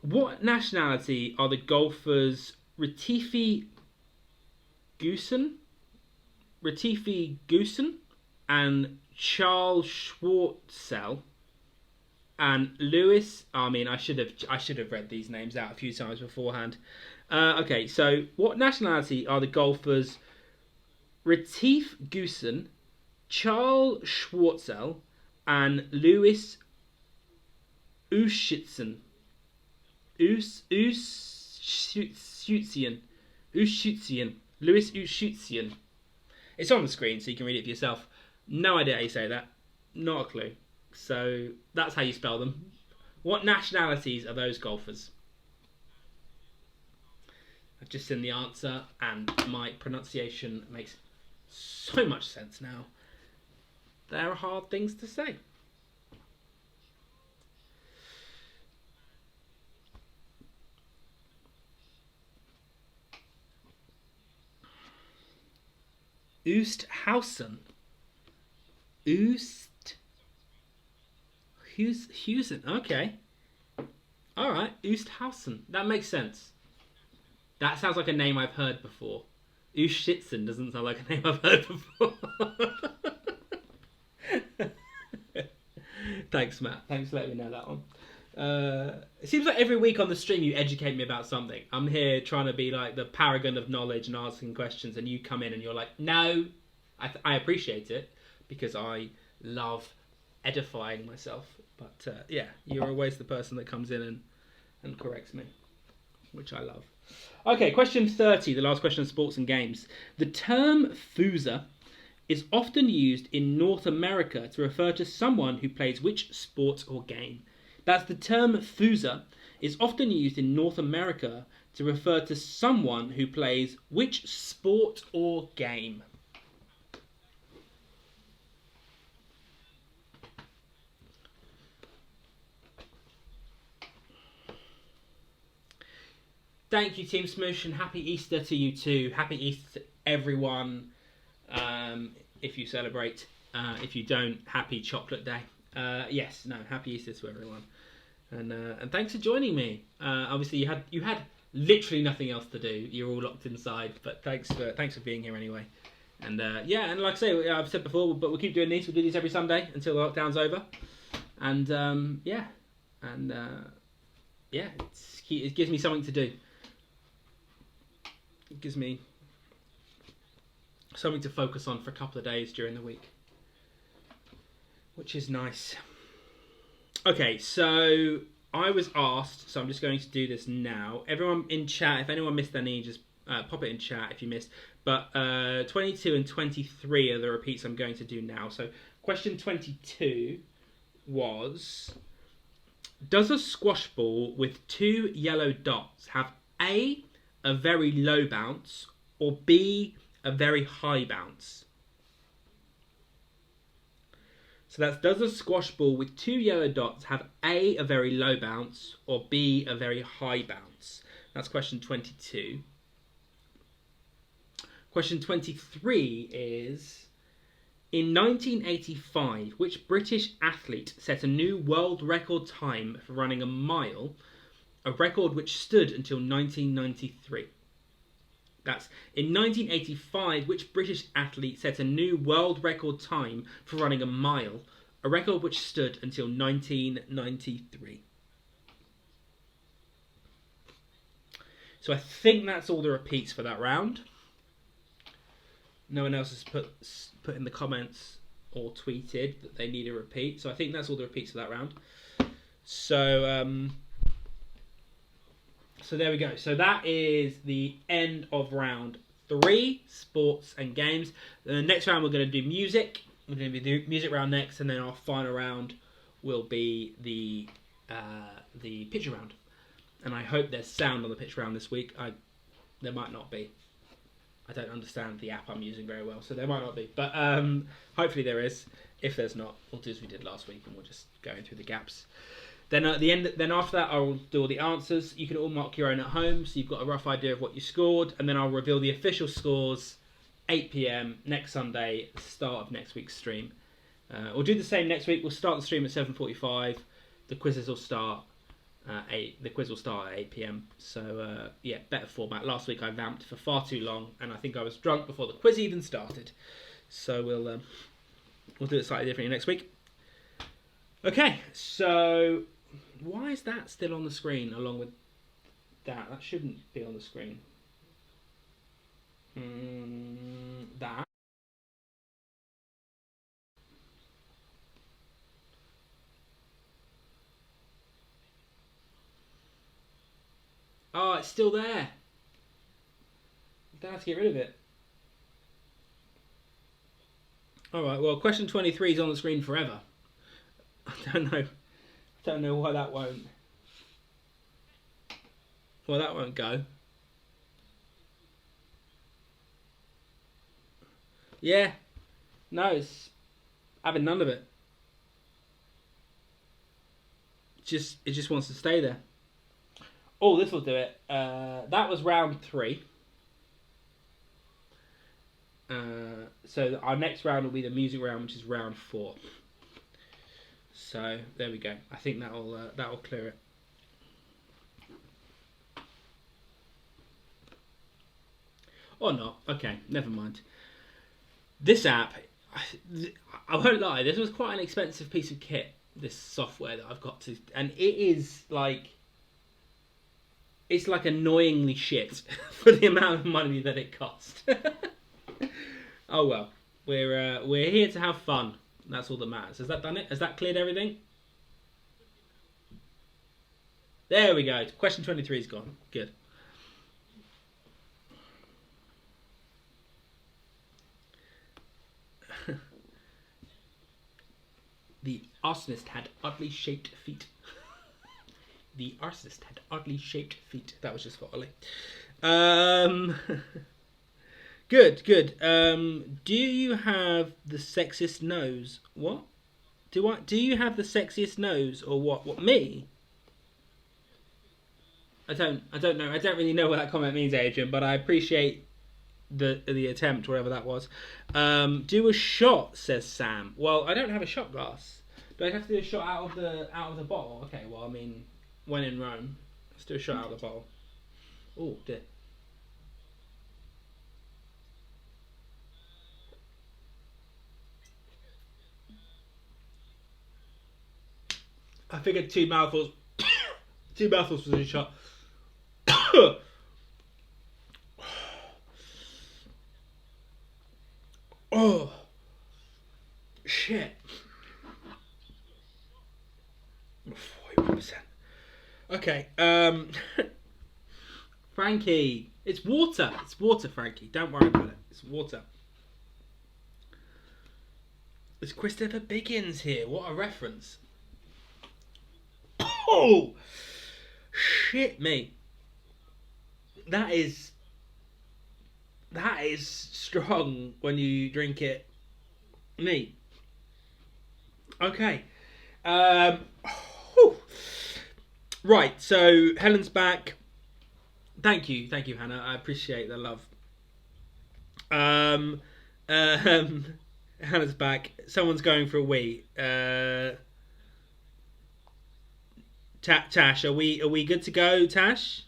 what nationality are the golfers Retief Goosen and Charles Schwartzel and Lewis? I mean, I should have read these names out a few times beforehand. Okay, so what nationality are the golfers Retief Goosen, Charles Schwartzel, and Lewis Ushitsen? Lewis Ushitsen. It's on the screen, so you can read it for yourself. No idea how you say that. Not a clue. So that's how you spell them. What nationalities are those golfers? I've just seen the answer, and my pronunciation makes so much sense now. There are hard things to say. Oosthausen. Hewson. Okay. All right. Oosthausen. That makes sense. That sounds like a name I've heard before. Ushitsen doesn't sound like a name I've heard before. Thanks, Matt. Thanks for letting me know that one. It seems like every week on the stream you educate me about something. I'm here trying to be like the paragon of knowledge and asking questions, and you come in and you're like, no. I appreciate it because I love edifying myself. But yeah, you're always the person that comes in and corrects me, which I love. Okay, question 30, the last question of sports and games. The term foozer is often used in North America to refer to someone who plays which sport or game? That's the term foozer is often used in North America to refer to someone who plays which sport or game? Thank you, Team Smoosh, and happy Easter to you too. Happy Easter to everyone. If you celebrate, if you don't, happy Chocolate Day. Happy Easter to everyone, and thanks for joining me. Obviously, you had literally nothing else to do. You're all locked inside, but thanks for being here anyway. And and like I say, I've said before, but we'll keep doing these. We'll do these every Sunday until the lockdown's over. And it gives me something to do. It gives me something to focus on for a couple of days during the week, which is nice. Okay, so I was asked, so I'm just going to do this now. Everyone in chat, if anyone missed any, just pop it in chat if you missed. But 22 and 23 are the repeats I'm going to do now. So question 22 was, does a squash ball with 2 yellow dots have A, a very low bounce, or B, a very high bounce? So that's, does a squash ball with 2 yellow dots have A, a very low bounce, or B, a very high bounce? That's question 22. Question 23 is, in 1985, which British athlete set a new world record time for running a mile, a record which stood until 1993? That's, in 1985, which British athlete set a new world record time for running a mile, a record which stood until 1993? So I think that's all the repeats for that round. No one else has put in the comments or tweeted that they need a repeat. So I think that's all the repeats for that round. So so there we go. So that is the end of round 3, sports and games. The next round we're going to do music. We're going to do music round next, and then our final round will be the picture round. And I hope there's sound on the picture round this week. There might not be. I don't understand the app I'm using very well, so there might not be. But hopefully there is. If there's not, we'll do as we did last week, and we'll just go through the gaps. Then at the end, then after that, I'll do all the answers. You can all mark your own at home, so you've got a rough idea of what you scored. And then I'll reveal the official scores 8 p.m. next Sunday, start of next week's stream. We'll do the same next week. We'll start the stream at 7:45. The quizzes will start at 8. The quiz will start at 8 p.m. So better format. Last week I vamped for far too long, and I think I was drunk before the quiz even started. So we'll do it slightly differently next week. Okay, so why is that still on the screen along with that? That shouldn't be on the screen. That. Oh, it's still there. Don't have to get rid of it. Alright, well, question 23 is on the screen forever. I don't know why that won't. Well, that won't go. Yeah. No, it's having none of it. It just wants to stay there. Oh, this will do it. That was round 3. So our next round will be the music round, which is round 4. So there we go. I think that'll clear it. Or not. Okay, never mind. This app, I won't lie, this was quite an expensive piece of kit, this software that I've got to, and it is like, it's like annoyingly shit for the amount of money that it cost. Oh well, we're here to have fun. That's all that matters. Has that done it? Has that cleared everything? There we go. Question 23 is gone. Good. The arsonist had oddly shaped feet. The arsonist had oddly shaped feet. That was just for Ollie. Good. Do you have the sexiest nose? What? Do you have the sexiest nose or what? What, me? I don't know. I don't really know what that comment means, Adrian, but I appreciate the attempt, whatever that was. Do a shot, says Sam. Well, I don't have a shot glass. Do I have to do a shot out of the bottle? Okay, well, I mean, when in Rome, let's do a shot out of the bottle. Oh, dear. I figured two mouthfuls was a shot. Oh, shit. 41%. Okay, Frankie. It's water. It's water, Frankie. Don't worry about it. It's water. It's Christopher Biggins here. What a reference. Oh, shit me. That is strong when you drink it. Me. Okay. Right, so Helen's back. Thank you, Hannah. I appreciate the love. Hannah's back. Someone's going for a wee. Tash, are we good to go, Tash?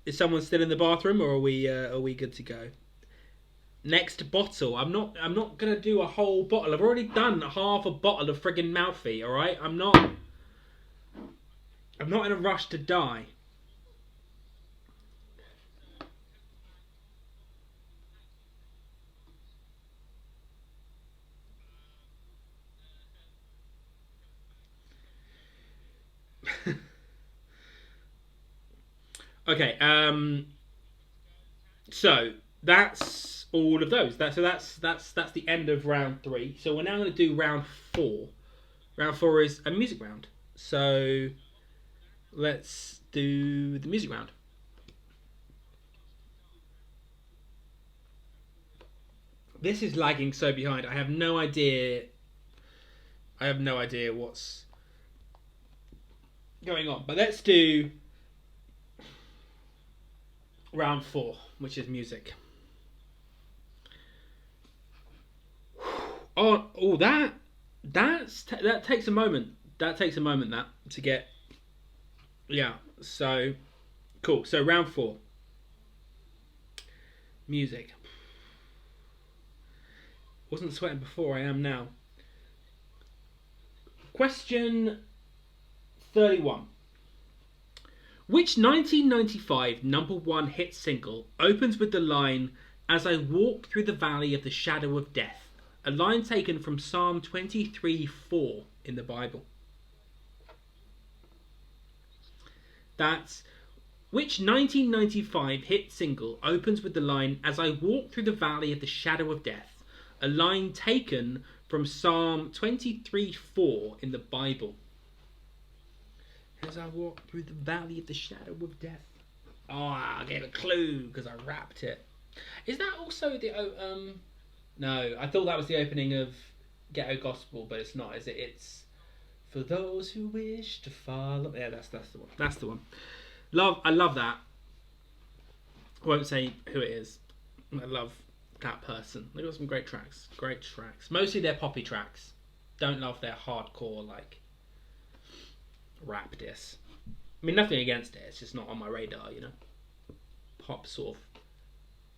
Is someone still in the bathroom, or are we good to go? Next bottle. I'm not gonna do a whole bottle. I've already done half a bottle of friggin' Malfi. All right. I'm not in a rush to die. Okay. So that's all of those. That's the end of round 3. So we're now going to do round 4. Round 4 is a music round. So let's do the music round. This is lagging so behind. I have no idea what's going on. But let's do round 4, which is music. Oh, that takes a moment. That takes a moment to get. Yeah. So cool. So round 4, music. Wasn't sweating before. I am now. Question 31. Which 1995 number 1 hit single opens with the line, "As I walk through the valley of the shadow of death," a line taken from Psalm 23:4 in the Bible? That's which 1995 hit single opens with the line, "As I walk through the valley of the shadow of death," a line taken from Psalm 23:4 in the Bible? As I walk through the valley of the shadow of death. Oh, I gave a clue because I rapped it. Is that also the No, I thought that was the opening of Ghetto Gospel, but it's not, is it? It's "For those who wish to follow." Yeah, that's the one. That's the one. I love that. I won't say who it is. I love that person. They've got some great tracks. Great tracks. Mostly they're poppy tracks. Don't love their hardcore rap diss. I mean, nothing against it. It's just not on my radar, you know. Pop sort of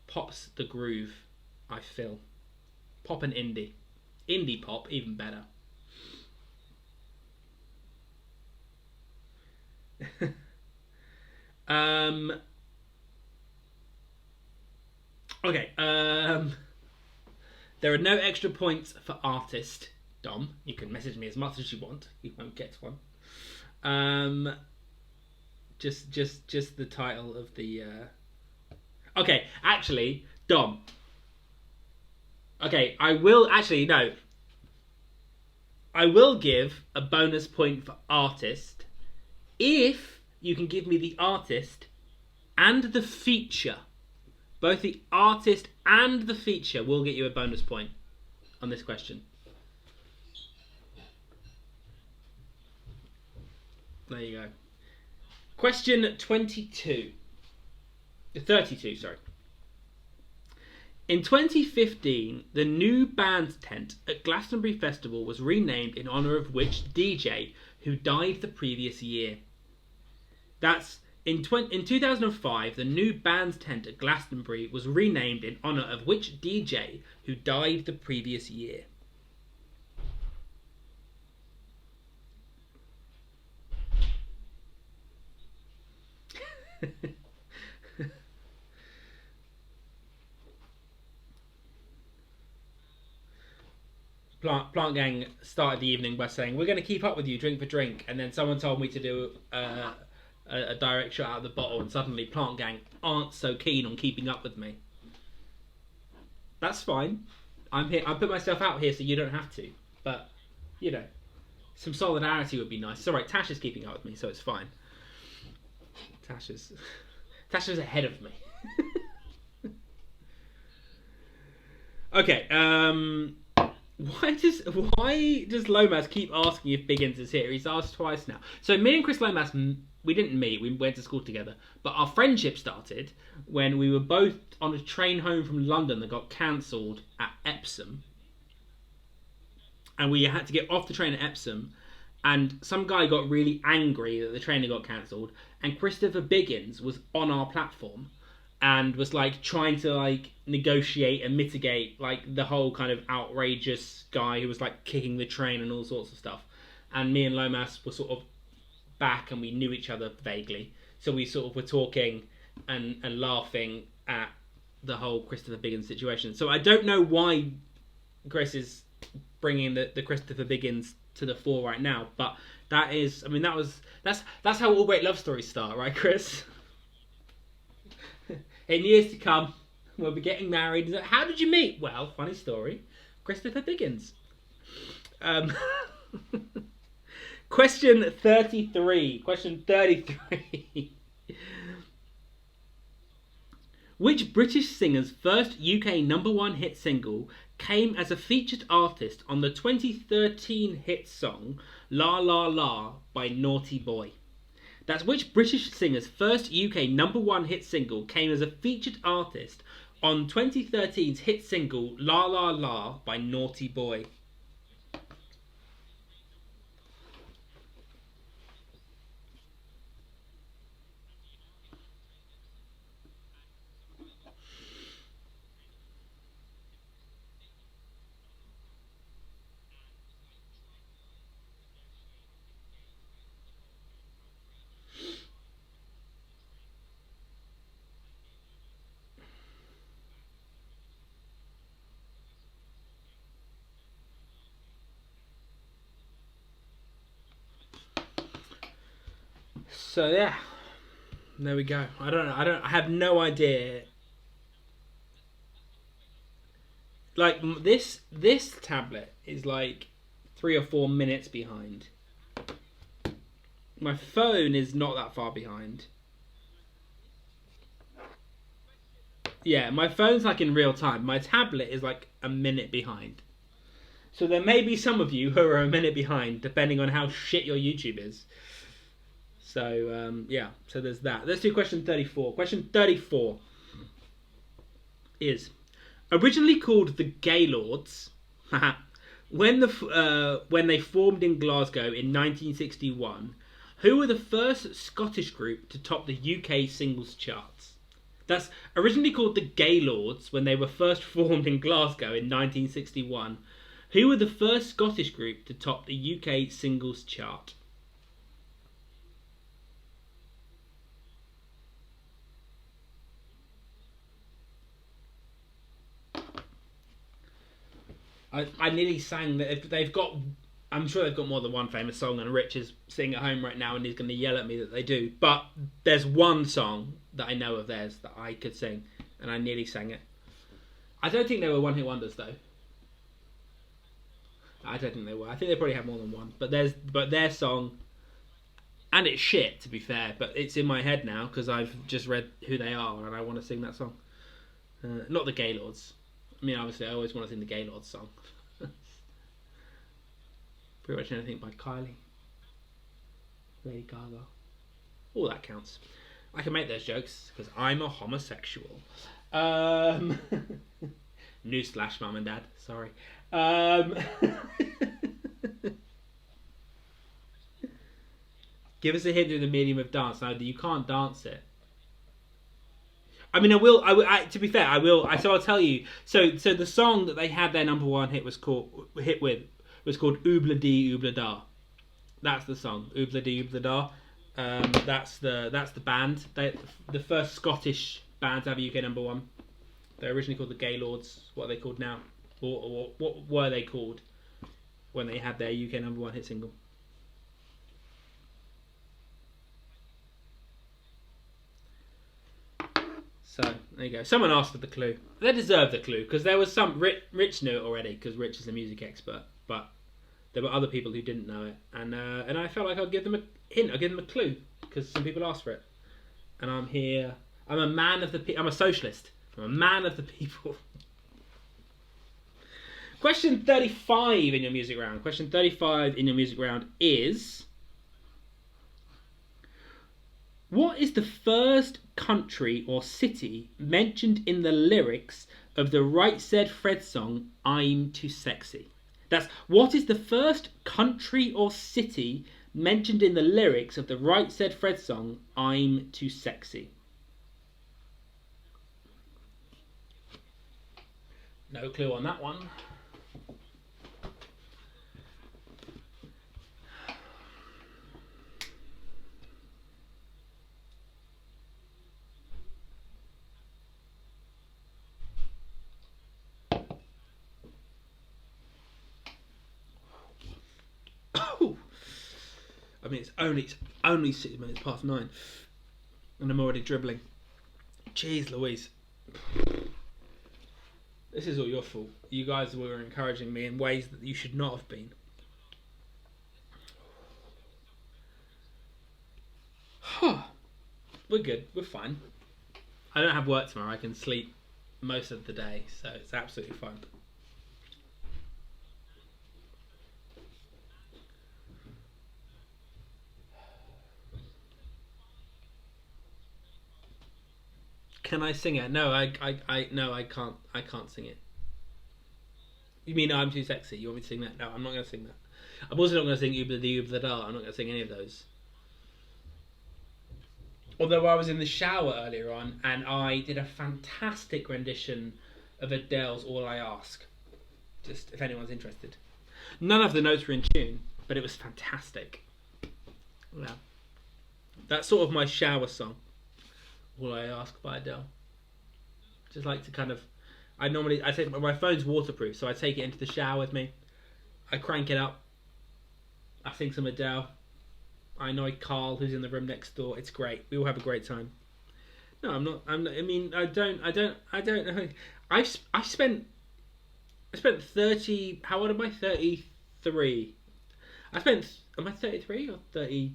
pops the groove. I feel. Pop and indie. Indie pop, even better. Okay. There are no extra points for artist. Dom, you can message me as much as you want. You won't get one. Just the title of the. Okay, actually, Dom. Okay, I will actually no. I will give a bonus point for artist if you can give me the artist and the feature. Both the artist and the feature will get you a bonus point on this question. There you go. Question 32. 32, sorry. In 2015, the new band tent at Glastonbury Festival was renamed in honour of which DJ who died the previous year? That's in 2005, the new band's tent at Glastonbury was renamed in honour of which DJ who died the previous year? Plant Gang started the evening by saying, we're going to keep up with you drink for drink, and then someone told me to do a direct shot out of the bottle, and suddenly Plant Gang aren't so keen on keeping up with me. That's fine. I'm here. I put myself out here so you don't have to. But, you know, some solidarity would be nice. It's alright, Tash is keeping up with me, so it's fine. Tash is ahead of me. Okay, why does Lomas keep asking if Biggins is here? He's asked twice now. So me and Chris Lomas, we didn't meet. We went to school together. But our friendship started when we were both on a train home from London that got cancelled at Epsom. And we had to get off the train at Epsom. And some guy got really angry that the train had got cancelled. And Christopher Biggins was on our platform and was like trying to like negotiate and mitigate like the whole kind of outrageous guy who was like kicking the train and all sorts of stuff. And me and Lomas were sort of back and we knew each other vaguely. So we sort of were talking and laughing at the whole Christopher Biggins situation. So I don't know why Chris bringing the Christopher Biggins to the fore right now, but that is, I mean, that's how all great love stories start, right, Chris? In years to come, we'll be getting married. How did you meet? Well, funny story, Christopher Biggins. Question 33. Question 33. Which British singer's first UK #1 hit single came as a featured artist on the 2013 hit song La La La by Naughty Boy? That's which British singer's first UK #1 hit single came as a featured artist on 2013's hit single La La La by Naughty Boy? So yeah, there we go. I have no idea. Like this tablet is like 3 or 4 minutes behind. My phone is not that far behind. Yeah, my phone's like in real time. My tablet is like a minute behind. So there may be some of you who are a minute behind, depending on how shit your YouTube is. So, yeah, so there's that. Let's do question 34. Question 34 is, originally called the Gaylords, when they formed in Glasgow in 1961, who were the first Scottish group to top the UK singles charts? That's originally called the Gaylords when they were first formed in Glasgow in 1961. Who were the first Scottish group to top the UK singles chart? I nearly sang that. They've got, I'm sure they've got more than one famous song, and Rich is sitting at home right now and he's going to yell at me that they do. But there's one song that I know of theirs that I could sing, and I nearly sang it. I don't think they were one-hit wonders though. I don't think they were. I think they probably have more than one. But their song, and it's shit to be fair, but it's in my head now because I've just read who they are and I want to sing that song. Not the Gaylords. I mean, obviously, I always want to sing the Gaylords song. Pretty much anything by Kylie, Lady Gaga. All that counts. I can make those jokes because I'm a homosexual. Newsflash, mum and dad. Sorry. Give us a hint of the medium of dance. Now, you can't dance it. I mean, I will. To be fair, I will. So I'll tell you. So the song that they had their number one hit was called Oobla Dee Oobla Da. That's the song. Oobla Dee Oobla Da. That's the band. The first Scottish band to have a UK number one. They're originally called the Gaylords. What are they called now? Or what were they called when they had their UK number one hit single? So there you go. Someone asked for the clue. They deserve the clue because there was some Rich knew it already because Rich is a music expert, but there were other people who didn't know it, and I felt like I'd give them a hint. I'd give them a clue because some people asked for it, and I'm here. I'm a man of the people. I'm a socialist. I'm a man of the people. Question 35 in your music round. Question 35 in your music round is: what is the first country or city mentioned in the lyrics of the Right Said Fred song, I'm Too Sexy? That's what is the first country or city mentioned in the lyrics of the Right Said Fred song, I'm Too Sexy? No clue on that one. I mean, it's only 6 minutes past 9, and I'm already dribbling. Jeez Louise. This is all your fault. You guys were encouraging me in ways that you should not have been. We're good. We're fine. I don't have work tomorrow. I can sleep most of the day, so it's absolutely fine. Can I sing it? No, I can't. I can't sing it. You mean I'm Too Sexy? You want me to sing that? No, I'm not going to sing that. I'm also not going to sing Oobla Dee Oobla Da. I'm not going to sing any of those. Although I was in the shower earlier on and I did a fantastic rendition of Adele's All I Ask. Just if anyone's interested. None of the notes were in tune, but it was fantastic. Yeah. That's sort of my shower song. All I Ask by Adele. Just like to kind of, I take my phone's waterproof, so I take it into the shower with me. I crank it up. I sing some Adele. I annoy Carl, who's in the room next door. It's great. We all have a great time. No, I'm not. I mean, I don't know. I spent 30. How old am I? 33. Am I 33 or 30?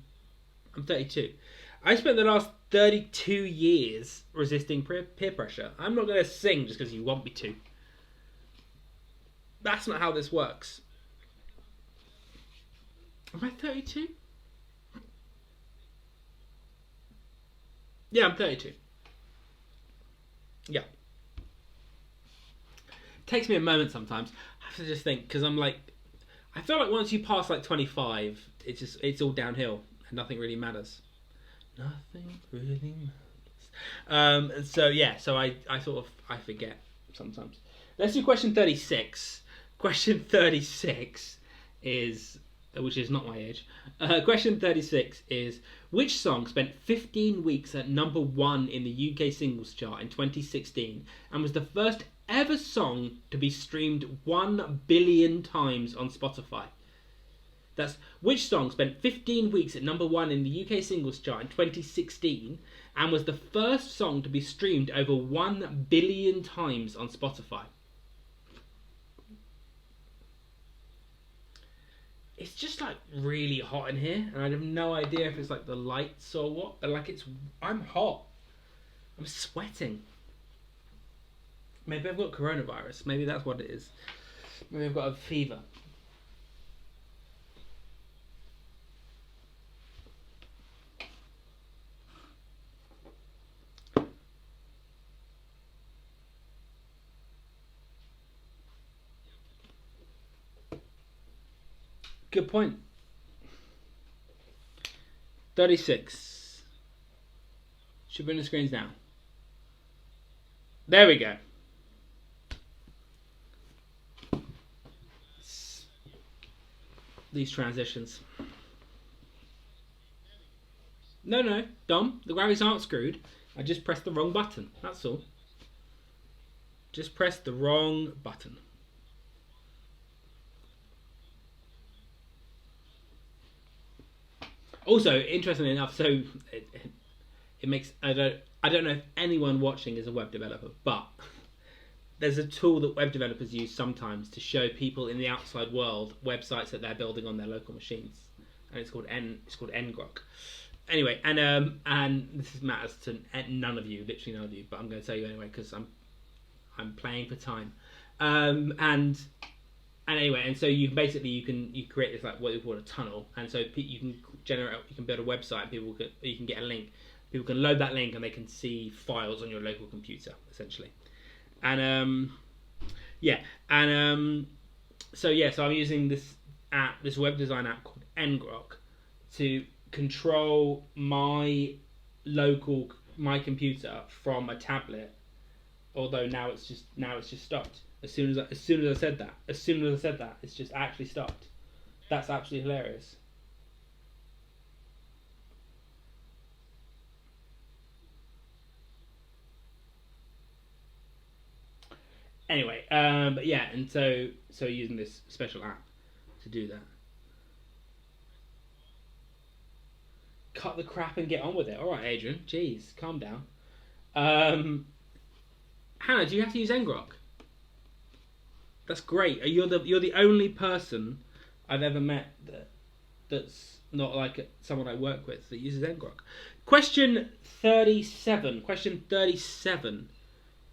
I'm 32. I spent the last 32 years resisting peer pressure. I'm not going to sing just because you want me to. That's not how this works. Am I 32? Yeah, I'm 32. Yeah. It takes me a moment sometimes. I have to just think, because I'm like, I feel like once you pass like 25, it's all downhill and nothing really matters. Nothing really matters. So I forget sometimes. Let's do question 36. Question 36 is, which is not my age. Question 36 is, which song spent 15 weeks at number 1 in the UK singles chart in 2016 and was the first ever song to be streamed 1 billion times on Spotify? That's which song spent 15 weeks at number 1 in the UK singles chart in 2016 and was the first song to be streamed over 1 billion times on Spotify? it's just like really hot in here, and I have no idea if it's like the lights or what. But like I'm hot. I'm sweating. Maybe I've got coronavirus. Maybe that's what it is. Maybe I've got a fever. Good point. 36. Should bring the screens now. There we go. These transitions. No, Dom. The graphics aren't screwed. I just pressed the wrong button. That's all. Just pressed the wrong button. Also, interestingly enough, so it makes I don't know if anyone watching is a web developer, but there's a tool that web developers use sometimes to show people in the outside world websites that they're building on their local machines, and it's called ngrok. Anyway, and this matters to none of you, literally none of you, but I'm going to tell you anyway because I'm playing for time, and anyway, and so you create this like what we call a tunnel, and so you can build a website. You can get a link. People can load that link and they can see files on your local computer essentially. And so I'm using this web design app called ngrok to control my computer from a tablet. Although now it's just stopped. As soon as I said that, it's just actually stopped. That's absolutely hilarious. Anyway, but yeah, and so using this special app to do that. Cut the crap and get on with it. All right, Adrian. Jeez, calm down. Hannah, do you have to use ngrok? That's great. You're the only person I've ever met that's not like someone I work with that uses ngrok. Question 37.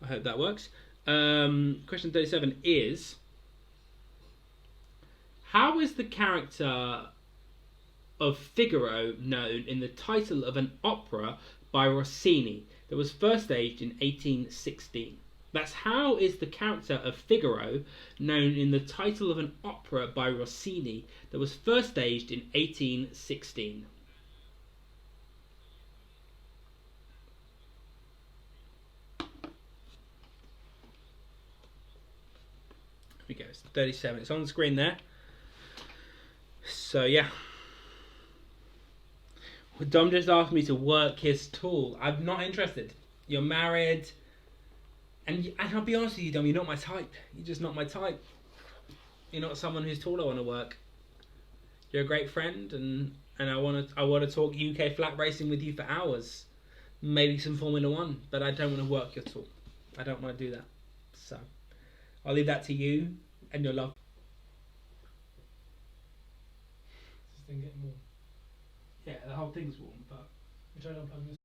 I hope that works. Question 37 is: how is the character of Figaro known in the title of an opera by Rossini that was first staged in 1816? That's how is the character of Figaro known in the title of an opera by Rossini that was first staged in 1816. Here we go, it's 37. It's on the screen there. So yeah. Dom just asked me to work his tool. I'm not interested. You're married. And I'll be honest with you, Dom, you're not my type. You're just not my type. You're not someone whose tool I want to work. You're a great friend, and I want to talk UK flat racing with you for hours. Maybe some Formula One, but I don't want to work your tool. I don't want to do that. So I'll leave that to you and your love. Is this thing getting warm? Yeah, the whole thing's warm, but We tried unplugging this.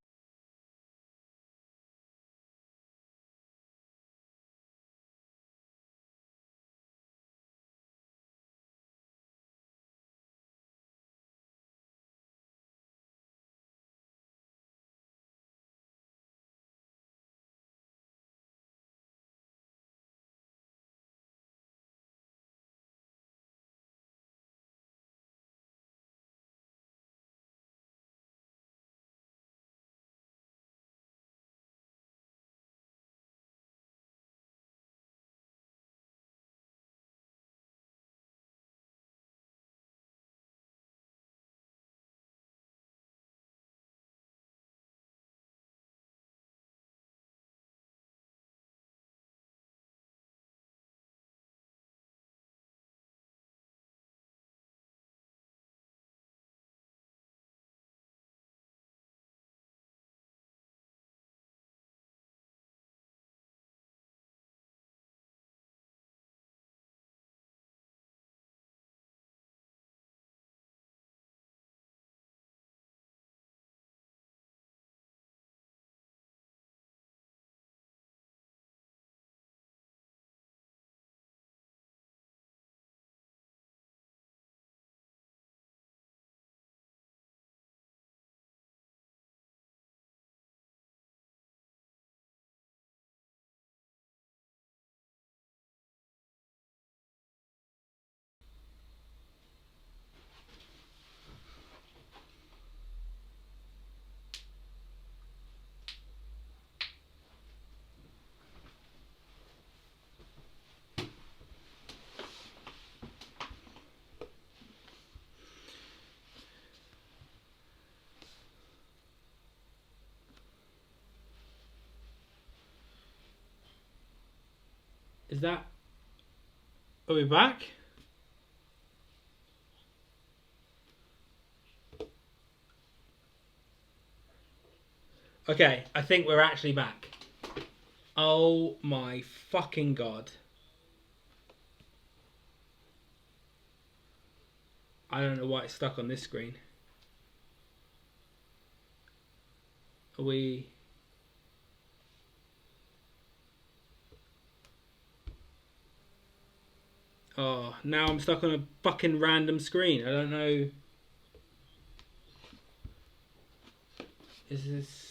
Is that... Are we back? Okay, I think we're actually back. Oh my fucking god. I don't know why it's stuck on this screen. Are we... Oh, now I'm stuck on a fucking random screen. I don't know... Is this...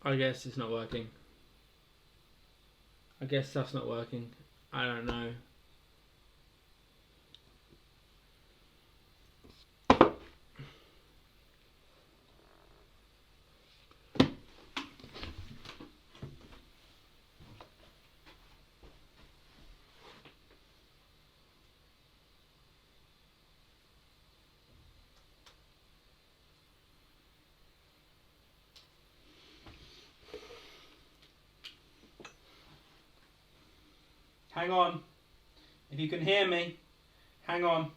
I guess it's not working. I guess stuff's not working. I don't know. Hang on. If you can hear me, hang on.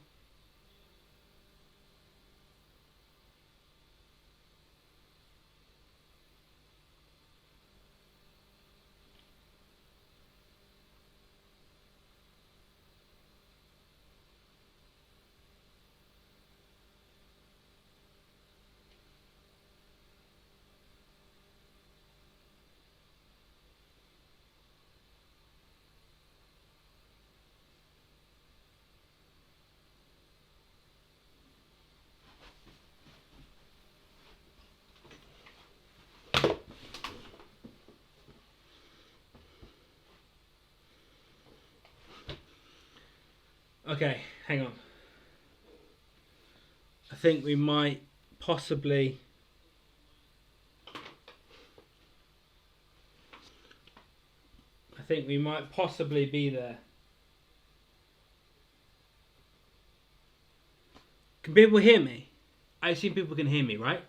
Okay, hang on. I think we might possibly... I think we might possibly be there. Can people hear me? I assume people can hear me, right?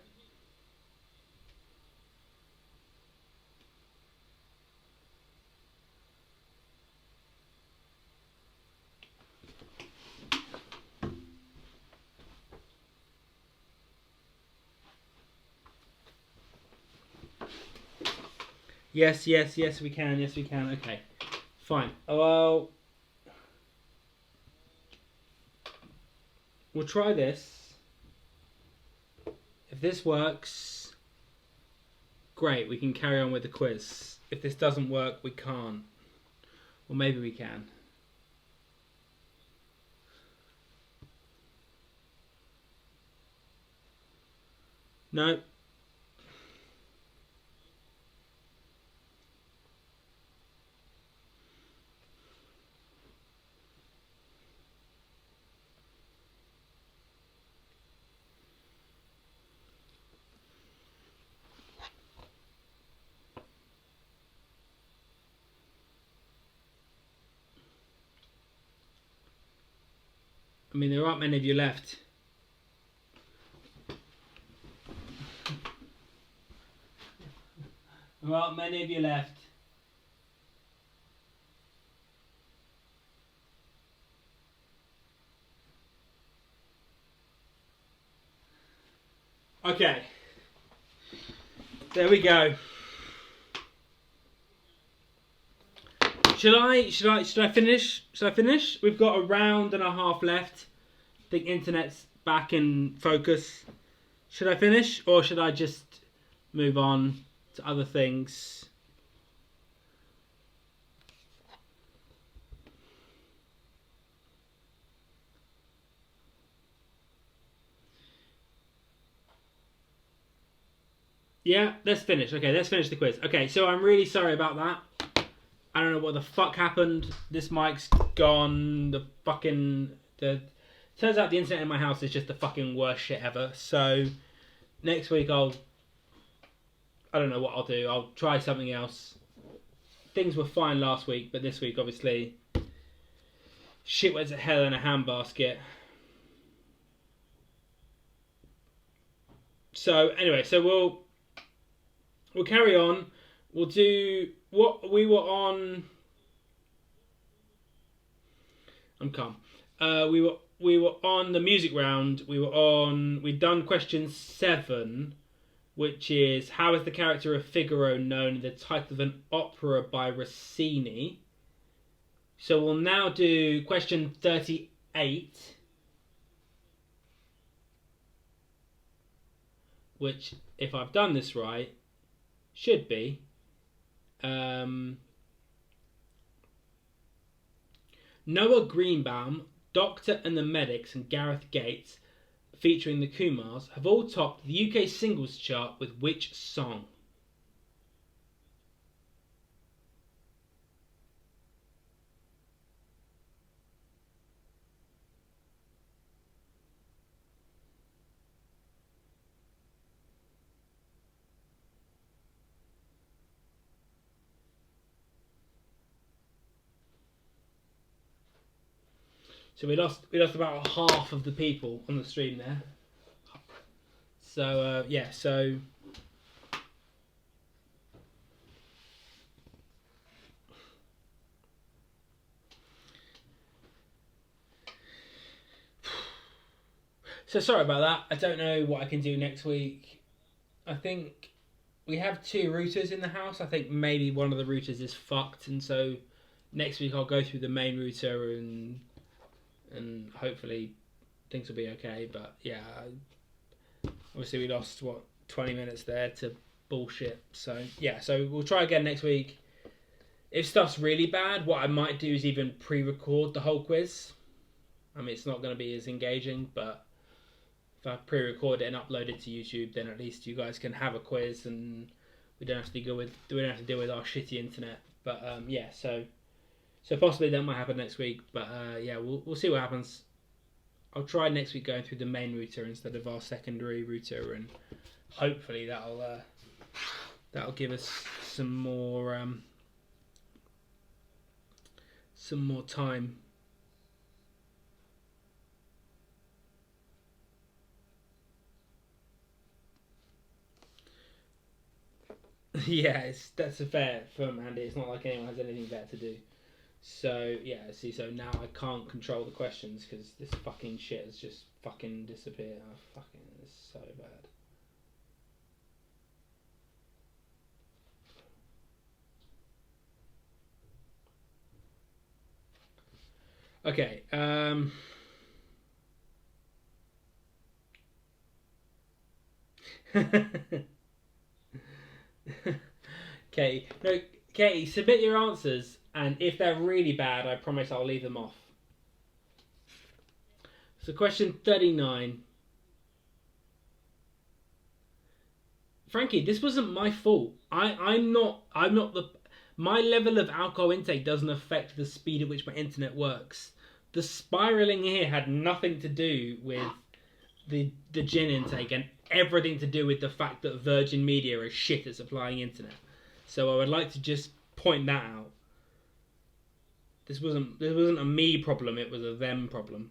Yes, yes, yes, we can. Yes, we can. Okay, fine. Well, we'll try this. If this works, great. We can carry on with the quiz. If this doesn't work, we can't. Or maybe we can. No. I mean, there aren't many of you left. There aren't many of you left. Okay. There we go. Should I finish? Should I finish? We've got a round and a half left. I think internet's back in focus. Should I finish or should I just move on to other things? Yeah, let's finish. Okay, let's finish the quiz. Okay, so I'm really sorry about that. I don't know what the fuck happened. This mic's gone. Turns out the internet in my house is just the fucking worst shit ever. So next week I don't know what I'll do. I'll try something else. Things were fine last week, but this week obviously shit went to hell in a handbasket. So anyway, so we'll carry on. We'll do what we were on. I'm calm. We were on the music round. We'd done question 7, which is how is the character of Figaro known in the title of an opera by Rossini. So we'll now do question 38, which, if I've done this right, should be Noah Greenbaum, Doctor and the Medics, and Gareth Gates, featuring the Kumars, have all topped the UK singles chart with which song? So we lost about half of the people on the stream there. So yeah, so sorry about that. I don't know what I can do next week. I think we have 2 routers in the house. I think maybe one of the routers is fucked, and so next week I'll go through the main router and hopefully things will be okay. But yeah, obviously we lost 20 minutes there to bullshit. So yeah, so we'll try again next week. If stuff's really bad, what I might do is even pre-record the whole quiz. I mean, it's not going to be as engaging, but if I pre-record it and upload it to YouTube, then at least you guys can have a quiz and we don't have to deal with our shitty internet. But yeah, so possibly that might happen next week. But yeah, we'll see what happens. I'll try next week going through the main router instead of our secondary router, and hopefully that'll give us some more time. Yeah, that's a fair from Andy. It's not like anyone has anything better to do. So yeah, see, so now I can't control the questions because this fucking shit has just fucking disappeared. Oh, fucking, it's so bad. Okay. Okay. No, Katie, submit your answers, and if they're really bad, I promise I'll leave them off. So, question 39. Frankie, this wasn't my fault. I'm not the. My level of alcohol intake doesn't affect the speed at which my internet works. The spiraling here had nothing to do with the gin intake and everything to do with the fact that Virgin Media is shit at supplying internet. So I would like to just point that out. This wasn't a me problem, it was a them problem.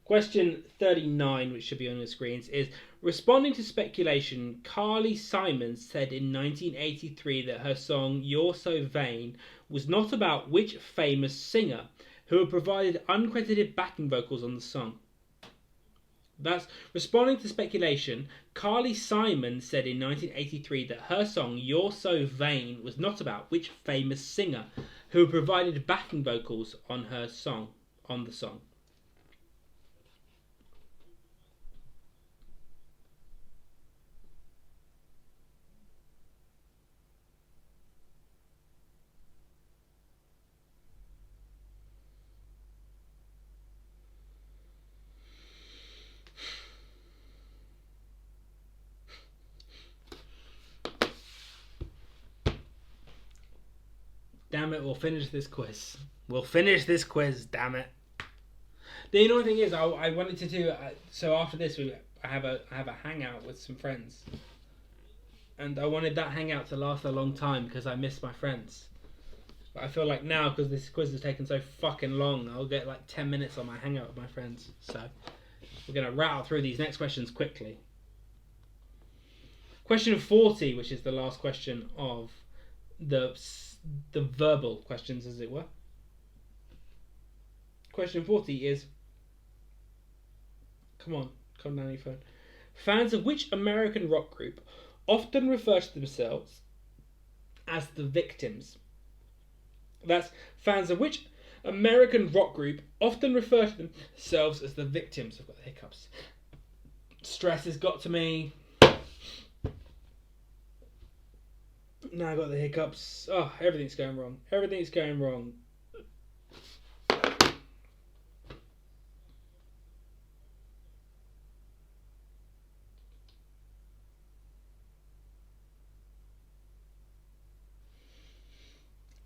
Question 39, which should be on the screens, is responding to speculation, Carly Simon said in 1983 that her song You're So Vain was not about which famous singer who had provided uncredited backing vocals on the song. That's responding to speculation. Carly Simon said in 1983 that her song You're So Vain was not about which famous singer who provided backing vocals on the song. Damn it, we'll finish this quiz. Damn it. The annoying thing is, I wanted to do. So after this, I have a hangout with some friends, and I wanted that hangout to last a long time because I miss my friends. But I feel like now, because this quiz has taken so fucking long, I'll get like 10 minutes on my hangout with my friends. So we're gonna rattle through these next questions quickly. Question 40, which is the last question of the verbal questions, as it were. Question 40 is, come down your phone. Fans of which American rock group often refer to themselves as the Victims? That's fans of which American rock group often refer to themselves as the Victims. I've got the hiccups. Stress has got to me. Now I got the hiccups. Oh, everything's going wrong. Everything's going wrong.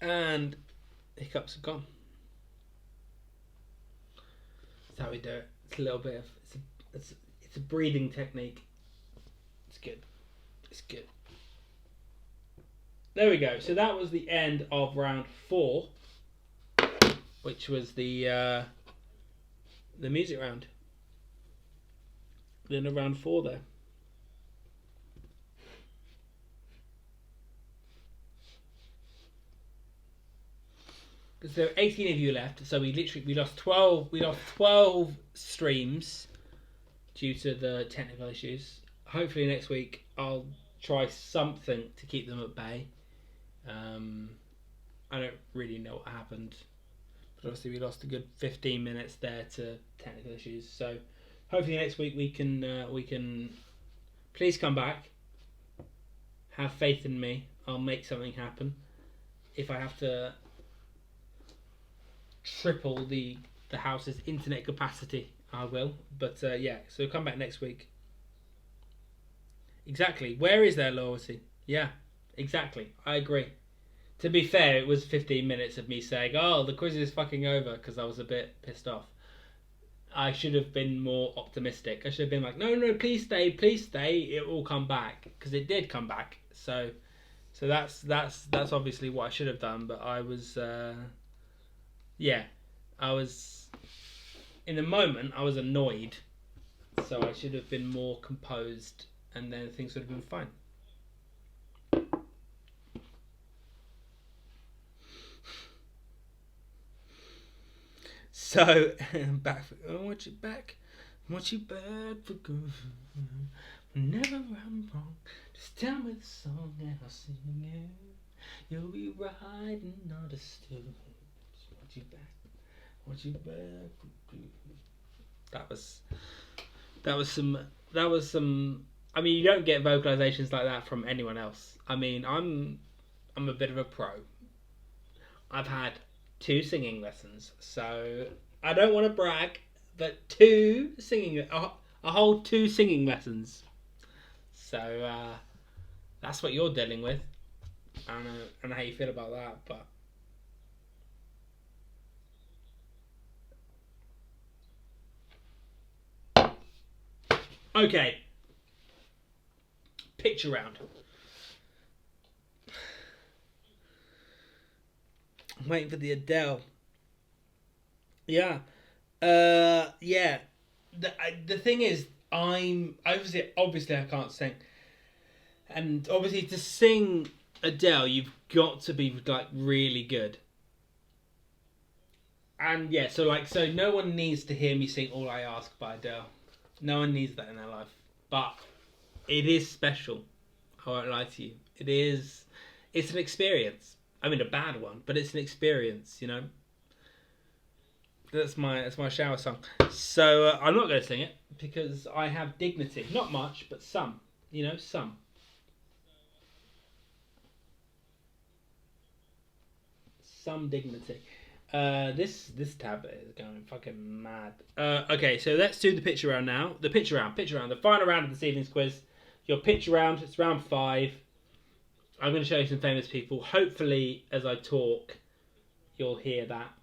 And hiccups are gone. That's how we do it. It's a little bit of it's a breathing technique. It's good. It's good. There we go. So that was the end of round 4, which was the music round. The end of round 4 there. Because there are 18 of you left, so we lost 12. We lost 12 streams due to the technical issues. Hopefully next week I'll try something to keep them at bay. I don't really know what happened, but obviously we lost a good 15 minutes there to technical issues. So hopefully next week we can please come back. Have faith in me. I'll make something happen. If I have to triple the house's internet capacity, I will. But yeah, so come back next week. Exactly. Where is their loyalty? Yeah, exactly. I agree. To be fair, it was 15 minutes of me saying, oh, the quiz is fucking over, because I was a bit pissed off. I should have been more optimistic. I should have been like, no, please stay. It will come back, because it did come back. So that's obviously what I should have done. But I was, I was in the moment. I was annoyed, so I should have been more composed, and then things would have been fine. So back for I want you back for good. Whenever I'm wrong, just tell me the song and I'll sing it. You'll be right and understood. Just want you back for good. That was some. I mean, you don't get vocalizations like that from anyone else. I mean, I'm a bit of a pro. I've had 2 singing lessons, so I don't want to brag, but a whole 2 singing lessons. So that's what you're dealing with. I don't know how you feel about that, but okay. Picture round. I'm waiting for the Adele. Yeah. Yeah. The thing is, I'm obviously I can't sing, and obviously to sing Adele, you've got to be like really good. And yeah, so no one needs to hear me sing "All I Ask" by Adele. No one needs that in their life, but it is special. I won't lie to you. It is. It's an experience. I mean, a bad one, but it's an experience, you know. That's my shower song. So I'm not going to sing it because I have dignity. Not much, but some. You know, some. Some dignity. This tablet is going fucking mad. Okay, so let's do the picture round now. The picture round. The final round of this evening's quiz. Your picture round. It's round 5. I'm going to show you some famous people. Hopefully, as I talk, you'll hear that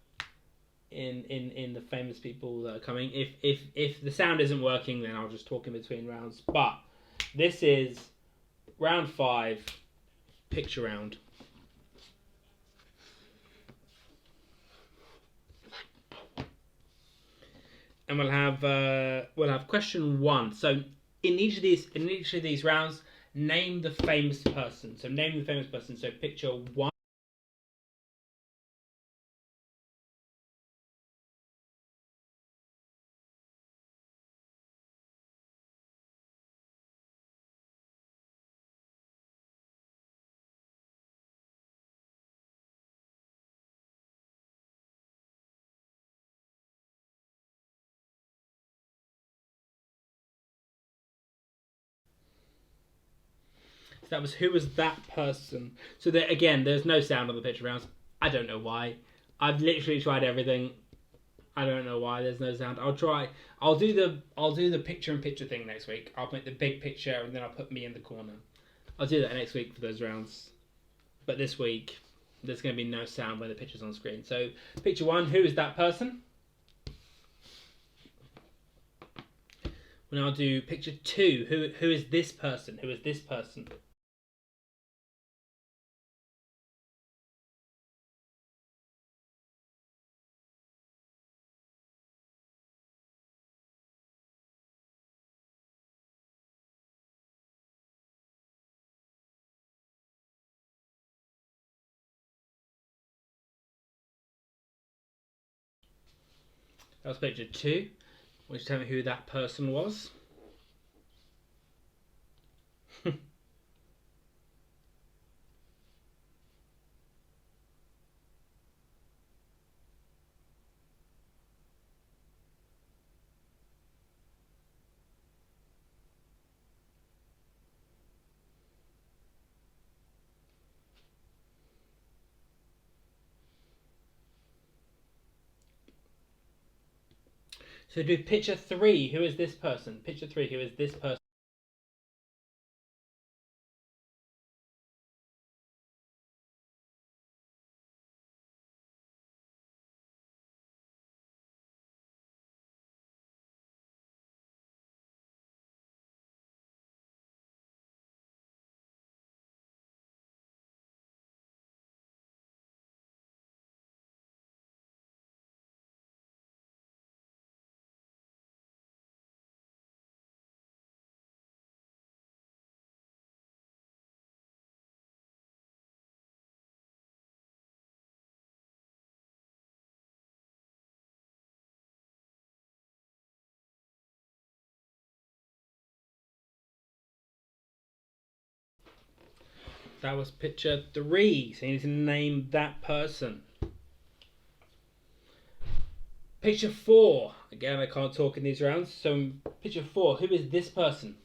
in the famous people that are coming. If the sound isn't working, then I'll just talk in between rounds. But this is round 5, picture round. And we'll have question 1. So in each of these rounds, name the famous person. So name the famous person. So picture one. So that was who was that person. So there, again, there's no sound on the picture rounds. I don't know why. I've literally tried everything. I don't know why there's no sound. I'll try. I'll do the picture-in-picture thing next week. I'll make the big picture and then I'll put me in the corner. I'll do that next week for those rounds. But this week, there's going to be no sound when the picture's on screen. So picture one, who is that person? We'll now do picture two. Who is this person? Who is this person? That was picture two. Will you tell me who that person was? So do picture three. Who is this person? Picture three. Who is this person? That was picture three. So you need to name that person. Picture four. Again, I can't talk in these rounds. So picture four. Who is this person?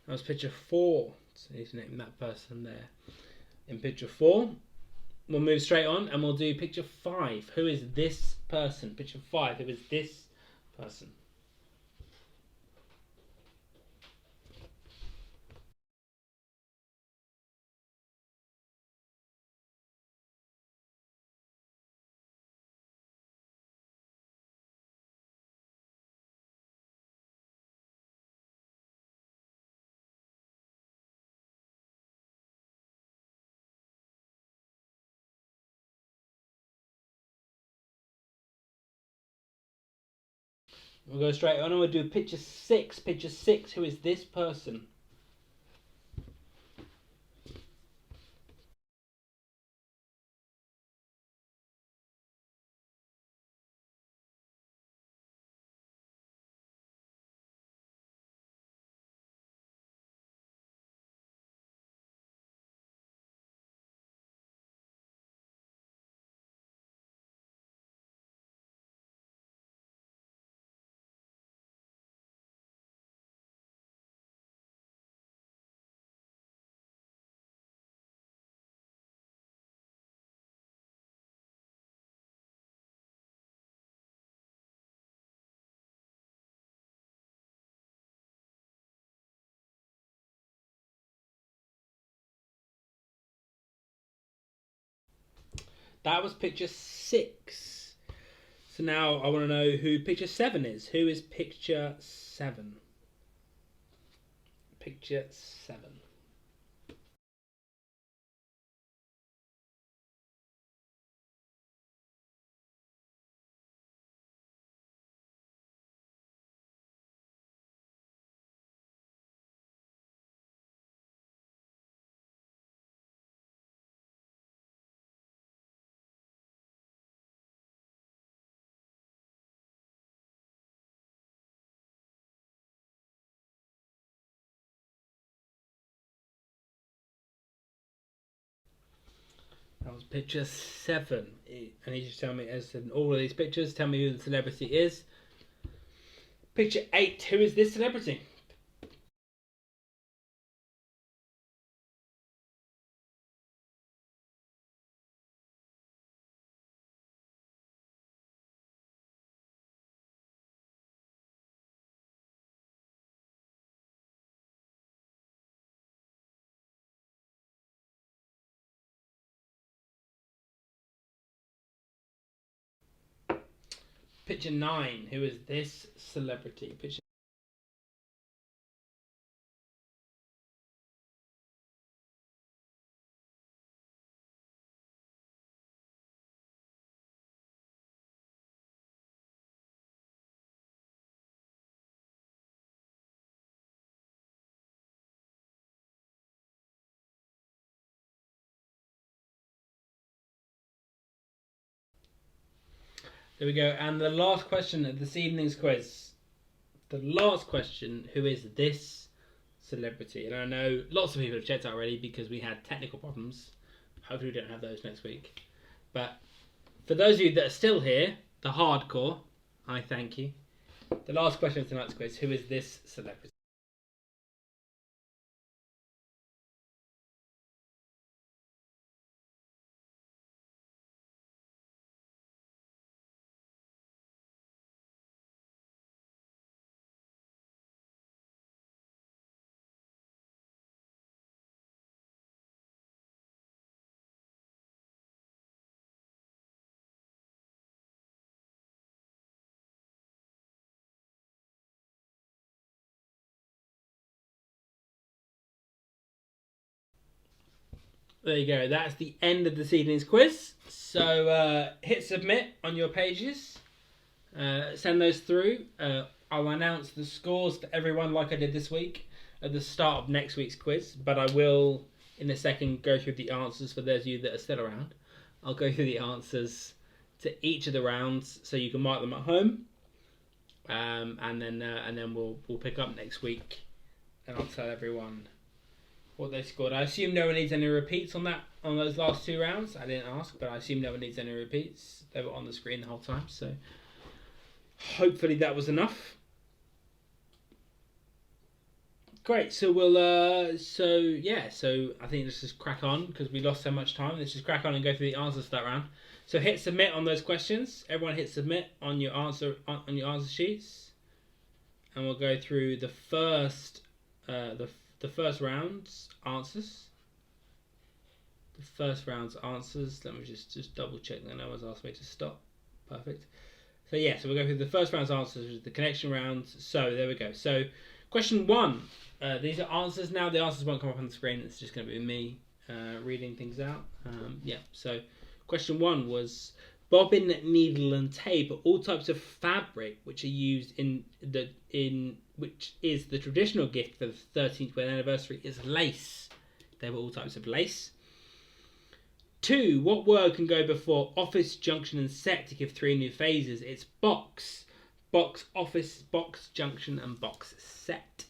That was picture four. So you need to name that person there. In picture four, we'll move straight on and we'll do picture five. Who is this person? Picture five. Who is this person? We'll go straight on and we'll do picture six. Picture six. Who is this person? That was picture 6. So now I want to know who picture 7 is. Who is picture 7? Picture 7. That was picture 7. I need you to tell me, as in all of these pictures, tell me who the celebrity is. Picture 8. Who is this celebrity? Picture 9. Who is this celebrity? Picture There we go. And the last question of this evening's quiz. The last question, who is this celebrity? And I know lots of people have checked out already because we had technical problems. Hopefully we don't have those next week. But for those of you that are still here, the hardcore, I thank you. The last question of tonight's quiz, who is this celebrity? There you go. That's the end of this evening's quiz. So hit submit on your pages. Send those through. I'll announce the scores for everyone like I did this week at the start of next week's quiz. But I will, in a second, go through the answers for those of you that are still around. I'll go through the answers to each of the rounds so you can mark them at home. And then we'll pick up next week, and I'll tell everyone what they scored. I assume no one needs any repeats on those last 2 rounds. I didn't ask, but I assume no one needs any repeats. They were on the screen the whole time, so hopefully that was enough. Great. So we'll so I think let's just crack on because we lost so much time. Let's just crack on and go through the answers for that round. So hit submit on those questions. Everyone hit submit on your answer sheets, and we'll go through the first the first round's answers. The first round's answers. Let me just double check that no one's asked me to stop. Perfect. So we'll go through the first round's answers, the connection rounds. So there we go. So question 1. These are answers now. The answers won't come up on the screen. It's just going to be me reading things out. So question 1 was bobbin, needle, and tape are all types of fabric which are used which is the traditional gift for the 13th wedding anniversary is lace. They were all types of lace. 2. What word can go before office, junction, and set to give 3 new phases? It's box. Box, office, box, junction, and box set.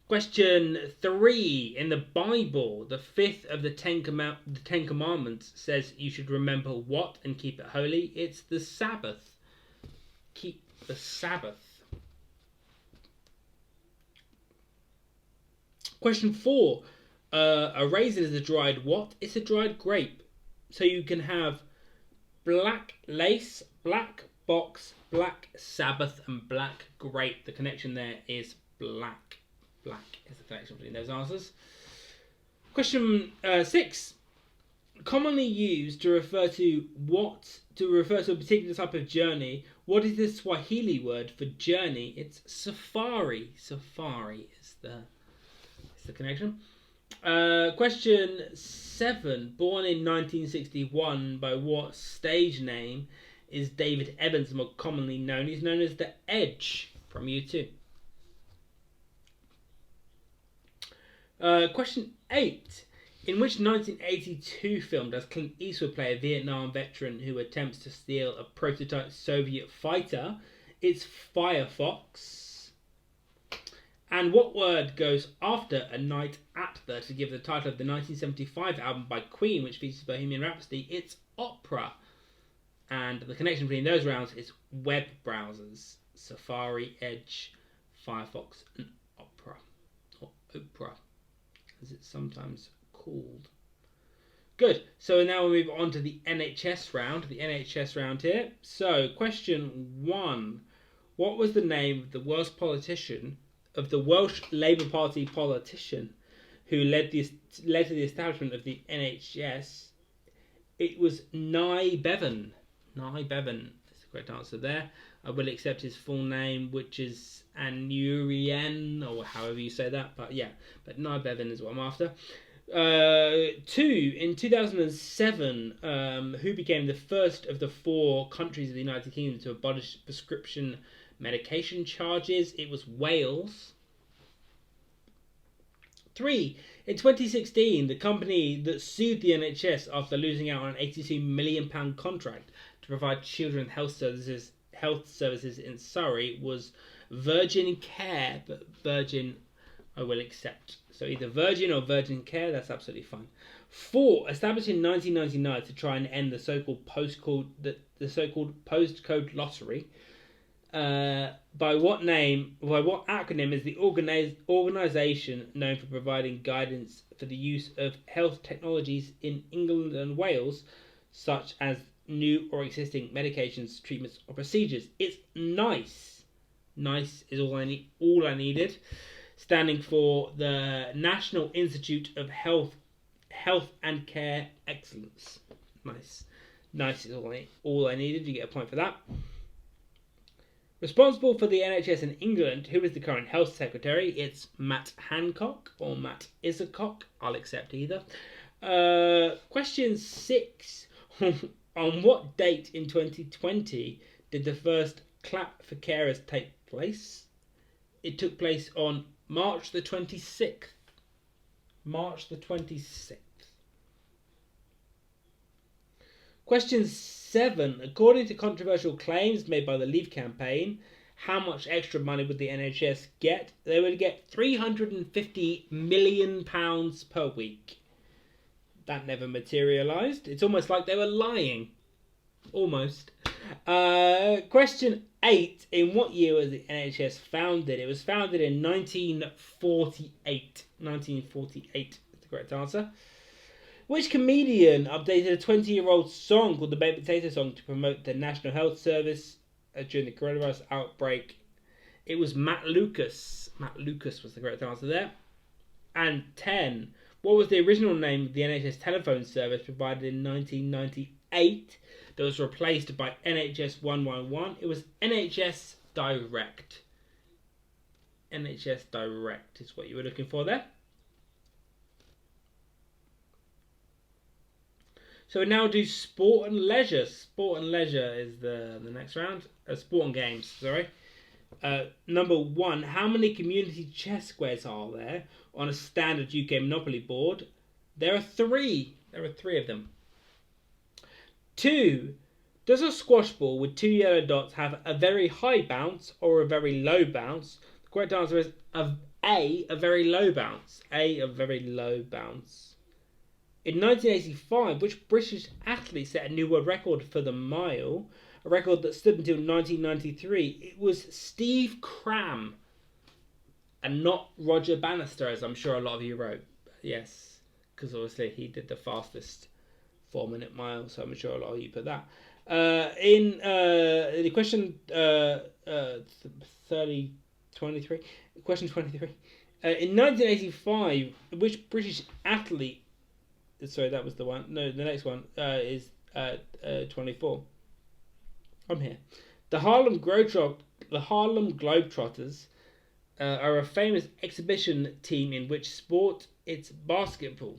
Question 3. In the Bible, the 5th of the Ten Commandments says you should remember what and keep it holy? It's the Sabbath. Keep the Sabbath. Question 4. A raisin is a dried what? It's a dried grape. So you can have black lace, black box, black Sabbath, and black grape. The connection there is black. Black is the connection between those answers. Question 6. Commonly used to refer to a particular type of journey. What is the Swahili word for journey? It's safari. Safari is the connection. Question 7. Born in 1961, by what stage name is David Evans more commonly known? He's known as the Edge from U2. Question 8. In which 1982 film does Clint Eastwood play a Vietnam veteran who attempts to steal a prototype Soviet fighter? It's Firefox. And what word goes after A Night at the to give the title of the 1975 album by Queen, which features Bohemian Rhapsody? It's opera. And the connection between those rounds is web browsers. Safari, Edge, Firefox, and Opera. Or Oprah, as it's sometimes called. Good. So now we move on to the NHS round. The NHS round here. So, question 1. What was the name of the Welsh Labour Party politician who led to the establishment of the NHS? It was Nye Bevan. Nye Bevan is the correct answer there. I will accept his full name, which is Anurien, or however you say that. But yeah, but Nye Bevan is what I'm after. 2. In 2007, who became the first of the 4 countries of the United Kingdom to abolish prescription medication charges? It was Wales. 3. In 2016, the company that sued the NHS after losing out on an £82 million contract to provide children health services in Surrey was Virgin Care, but Virgin I will accept. So either Virgin or Virgin Care, that's absolutely fine. 4. Established in 1999 to try and end the so-called postcode lottery. By what acronym is the organisation known for providing guidance for the use of health technologies in England and Wales, such as new or existing medications, treatments, or procedures? It's NICE. NICE is all I needed. Standing for the National Institute of Health and Care Excellence. Nice. NICE is all I needed. You get a point for that. Responsible for the NHS in England, who is the current health secretary? It's Matt Hancock or Matt Issacock. I'll accept either. Question 6. On what date in 2020 did the first clap for carers take place? It took place on March the 26th. March the 26th. Question 7. According to controversial claims made by the Leave campaign, how much extra money would the NHS get? They would get £350 million per week. That never materialised. It's almost like they were lying. Almost. Question 8. In what year was the NHS founded? It was founded in 1948. 1948 is the correct answer. Which comedian updated a 20-year-old song called the Baked Potato Song to promote the National Health Service during the coronavirus outbreak? It was Matt Lucas. Matt Lucas was the correct answer there. And 10. What was the original name of the NHS telephone service provided in 1998 that was replaced by NHS 111? It was NHS Direct. NHS Direct is what you were looking for there. So we now do sport and leisure. Sport and leisure is the next round. Sport and games, sorry. Number 1, how many community chess squares are there on a standard UK Monopoly board? There are 3. There are 3 of them. 2, does a squash ball with 2 yellow dots have a very high bounce or a very low bounce? The correct answer is a very low bounce. A very low bounce. In 1985, which British athlete set a new world record for the mile? A record that stood until 1993. It was Steve Cram. And not Roger Bannister, as I'm sure a lot of you wrote. Yes, because obviously he did the fastest 4-minute mile, so I'm sure a lot of you put that. In the question 23. Question 23. In 1985, which British athlete Sorry, that was the one. No, the next one is 24. I'm here. The Harlem Globetrotters are a famous exhibition team in which sport it's basketball.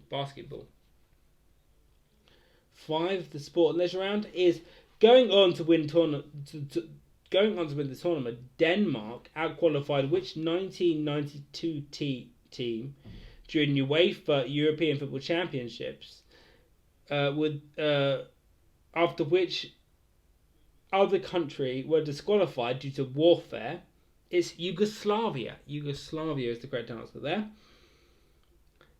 5. The sport and leisure round is going on to win the tournament. Denmark outqualified which 1992 team during UEFA European Football Championships, after which other country were disqualified due to warfare. It's Yugoslavia. Yugoslavia is the correct answer there.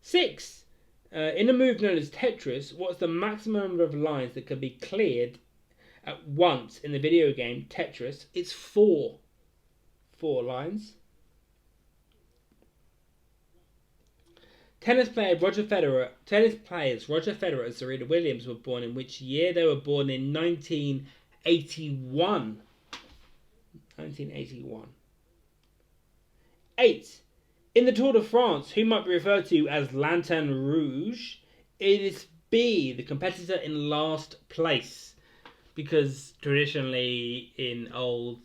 6. In a move known as Tetris, what's the maximum number of lines that can be cleared at once in the video game Tetris? It's 4. 4 lines. Tennis players Roger Federer and Serena Williams were born in which year? They were born in 1981. 1981. 8. In the Tour de France, who might be referred to as Lanterne Rouge? It is B, the competitor in last place. Because traditionally in old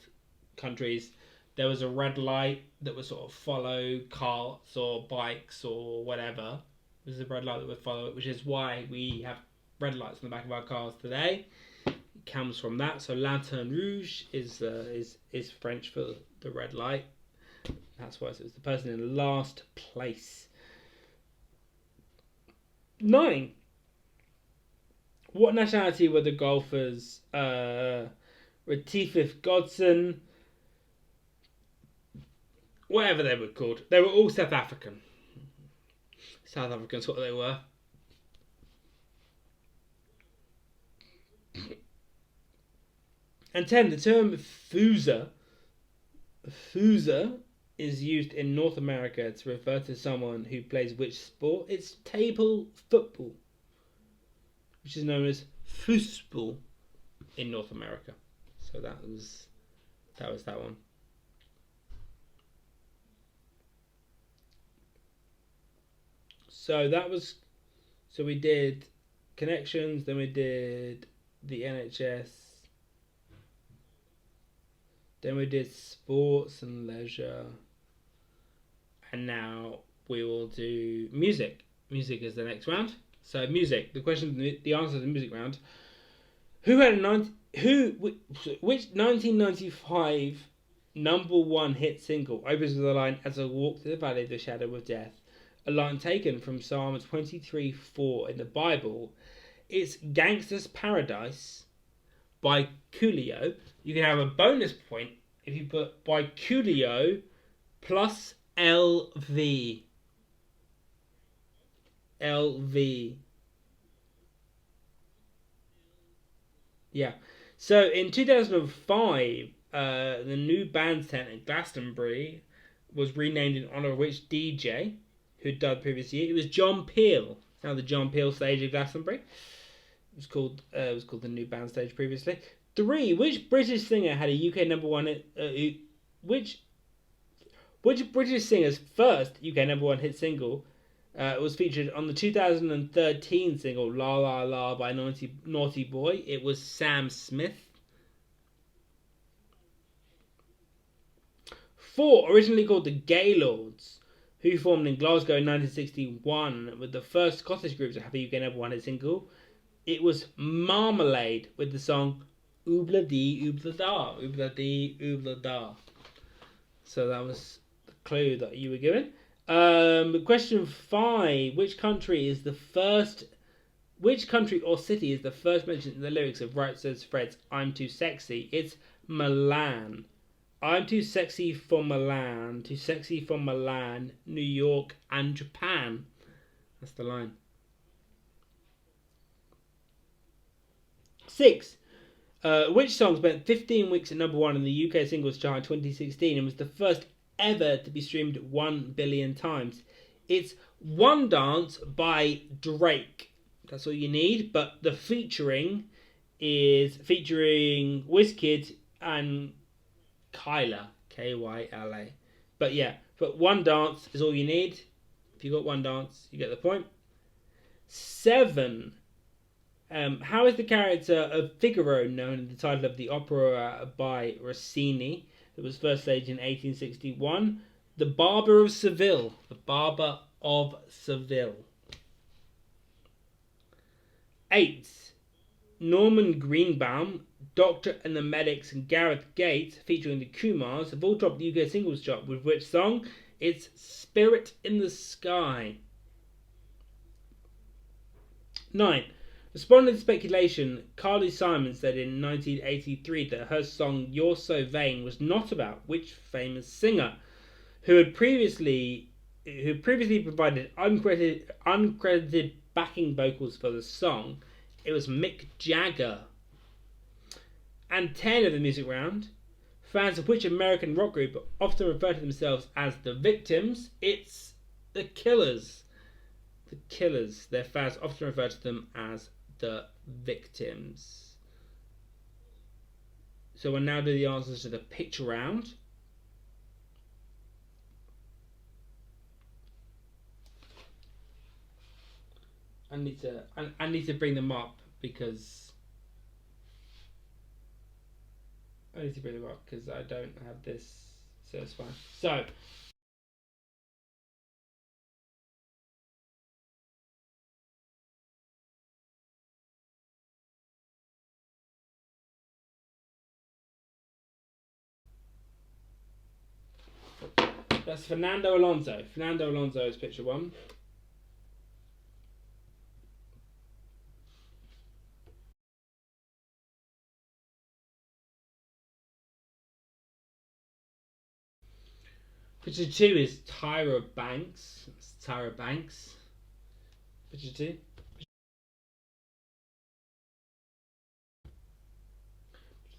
countries, there was a red light that would sort of follow carts or bikes or whatever. There's a red light that would follow it, which is why we have red lights on the back of our cars today. It comes from that. So Lanterne Rouge is French for the red light. That's why it was the person in last place. 9. What nationality were the golfers Retief Godson, whatever they were called? They were all South African. South Africans, what they were. And 10. The term foozer is used in North America to refer to someone who plays which sport? It's table football, which is known as foosball in North America. So that was that one. So we did connections, then we did the NHS, then we did sports and leisure, and now we will do music. Music is the next round. So music, the answer to the music round. Which 1995 number 1 hit single opens with the line "As I walk through the valley of the shadow of death"? A line taken from Psalm 23:4 in the Bible. It's "Gangsta's Paradise" by Coolio. You can have a bonus point if you put by Coolio plus LV. LV. Yeah. So in 2005, the new bandstand at Glastonbury was renamed in honour of which DJ who died the previous year? It was John Peel. It's now the John Peel stage at Glastonbury. It was called the new band stage previously. 3. Which British singer had a UK number 1 which British singer's first UK number 1 hit single was featured on the 2013 single "La La La" by Naughty Boy? It was Sam Smith. 4. Originally called the Gaylords, who formed in Glasgow in 1961 with the first Scottish group to have a UK number 1 hit single. It was Marmalade with the song "Oobla Dee Oobla Da." Oobla Dee Oobla Da. So that was the clue that you were given. Question 5. Which country or city is the first mentioned in the lyrics of Right Says Fred's "I'm Too Sexy"? It's Milan. I'm too sexy for Milan, too sexy for Milan, New York and Japan. That's the line. 6. Which song spent 15 weeks at number 1 in the UK singles chart in 2016 and was the first ever to be streamed 1 billion times? It's "One Dance" by Drake. That's all you need, but the featuring Wizkid and Kyla, Kyla. But "One Dance" is all you need. If you got "One Dance," you get the point. 7. How is the character of Figaro known in the title of the opera by Rossini that was first staged in 1861? The Barber of Seville. The Barber of Seville. 8. Norman Greenbaum, Doctor and the Medics, and Gareth Gates, featuring the Kumars, have all dropped the UK singles chart with which song? It's Spirit in the Sky. 9. Responding to speculation, Carly Simon said in 1983 that her song You're So Vain was not about which famous singer, who previously provided uncredited backing vocals for the song. It was Mick Jagger. And 10 of the music round. Fans of which American rock group often refer to themselves as the Victims? It's the Killers. The Killers. Their fans often refer to them as the Victims. So we'll now do the answers to the picture round. I need to bring them up because I don't have this, so it's fine. So that's Fernando Alonso. Fernando Alonso is picture 1. Picture 2 is Tyra Banks. It's Tyra Banks. Picture 2.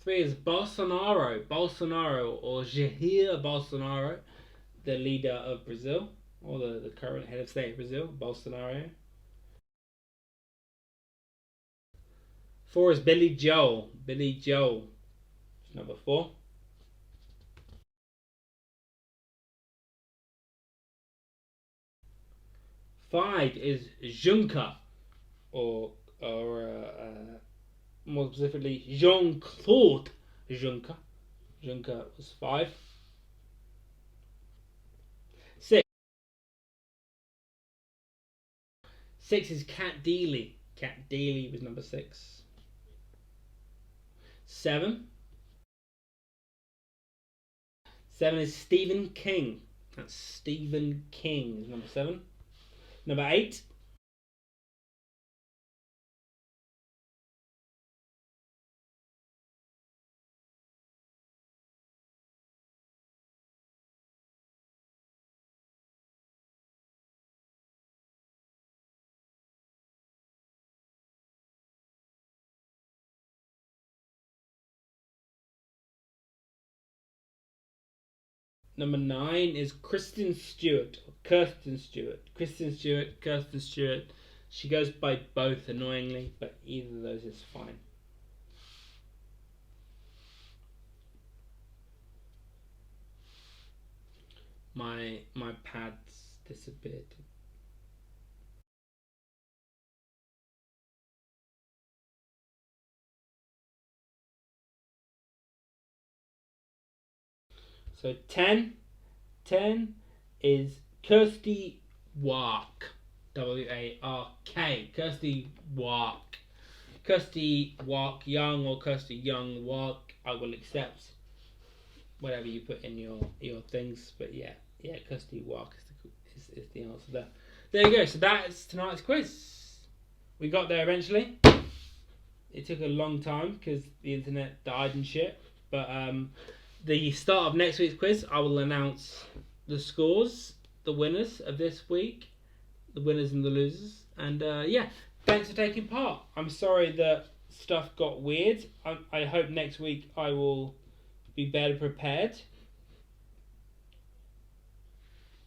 3 is Bolsonaro. Bolsonaro or Jair Bolsonaro, the leader of Brazil, or the current head of state of Brazil, Bolsonaro. 4 is Billy Joel. Billy Joel. Number 4. 5 is Juncker, or more specifically Jean-Claude Juncker. Juncker was 5. 6 is Cat Deeley. Cat Deeley was number 6. 7 is Stephen King. That's Stephen King is number 7. Number 8. Number 9 is Kristen Stewart. Kirsten Stewart. Kristen Stewart, Kirsten Stewart. She goes by both annoyingly, but either of those is fine. My pad's disappeared. So 10 is Kirsty Wark. W-A-R-K. Kirsty Wark. Kirsty Wark Young or Kirsty Young Wark. I will accept whatever you put in your things. But yeah, Kirsty Wark is the answer there. There you go. So that's tonight's quiz. We got there eventually. It took a long time because the internet died and shit. But the start of next week's quiz, I will announce the scores, the winners of this week, the winners and the losers. And yeah, thanks for taking part. I'm sorry that stuff got weird. I hope next week I will be better prepared.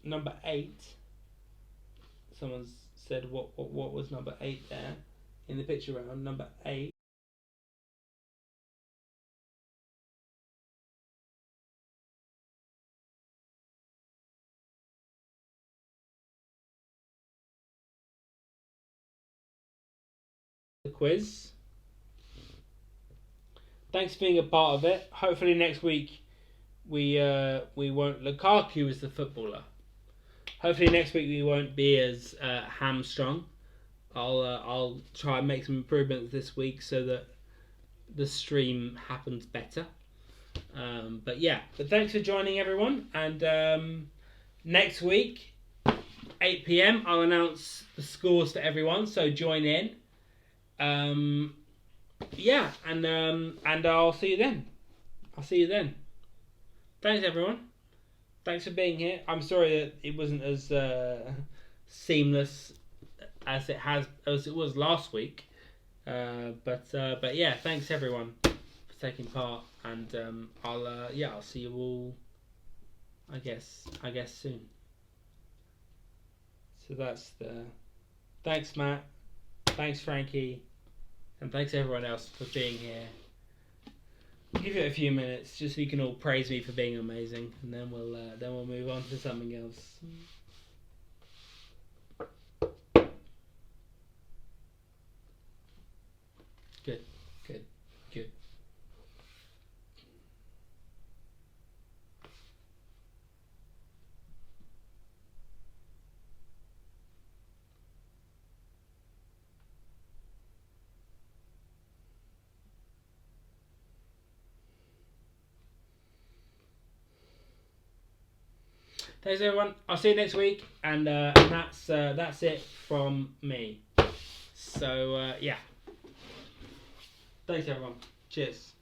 Number 8. Someone said what was number 8 there in the picture round. Number 8. the quiz. Thanks for being a part of it. Hopefully next week we won't. Lukaku is the footballer. Hopefully next week we won't be as hamstrung. I'll try and make some improvements this week so that the stream happens better. But thanks for joining, everyone. And next week, 8 p.m, I'll announce the scores for everyone. So join in. And I'll see you then. Thanks, everyone. Thanks for being here. I'm sorry that it wasn't as seamless as it was last week. But thanks everyone for taking part, and I'll see you all. I guess soon. So that's thanks Matt, thanks Frankie, and thanks everyone else for being here. Give it a few minutes just so you can all praise me for being amazing, and then we'll move on to something else. Good. Thanks everyone. I'll see you next week, and that's it from me. So Thanks everyone. Cheers.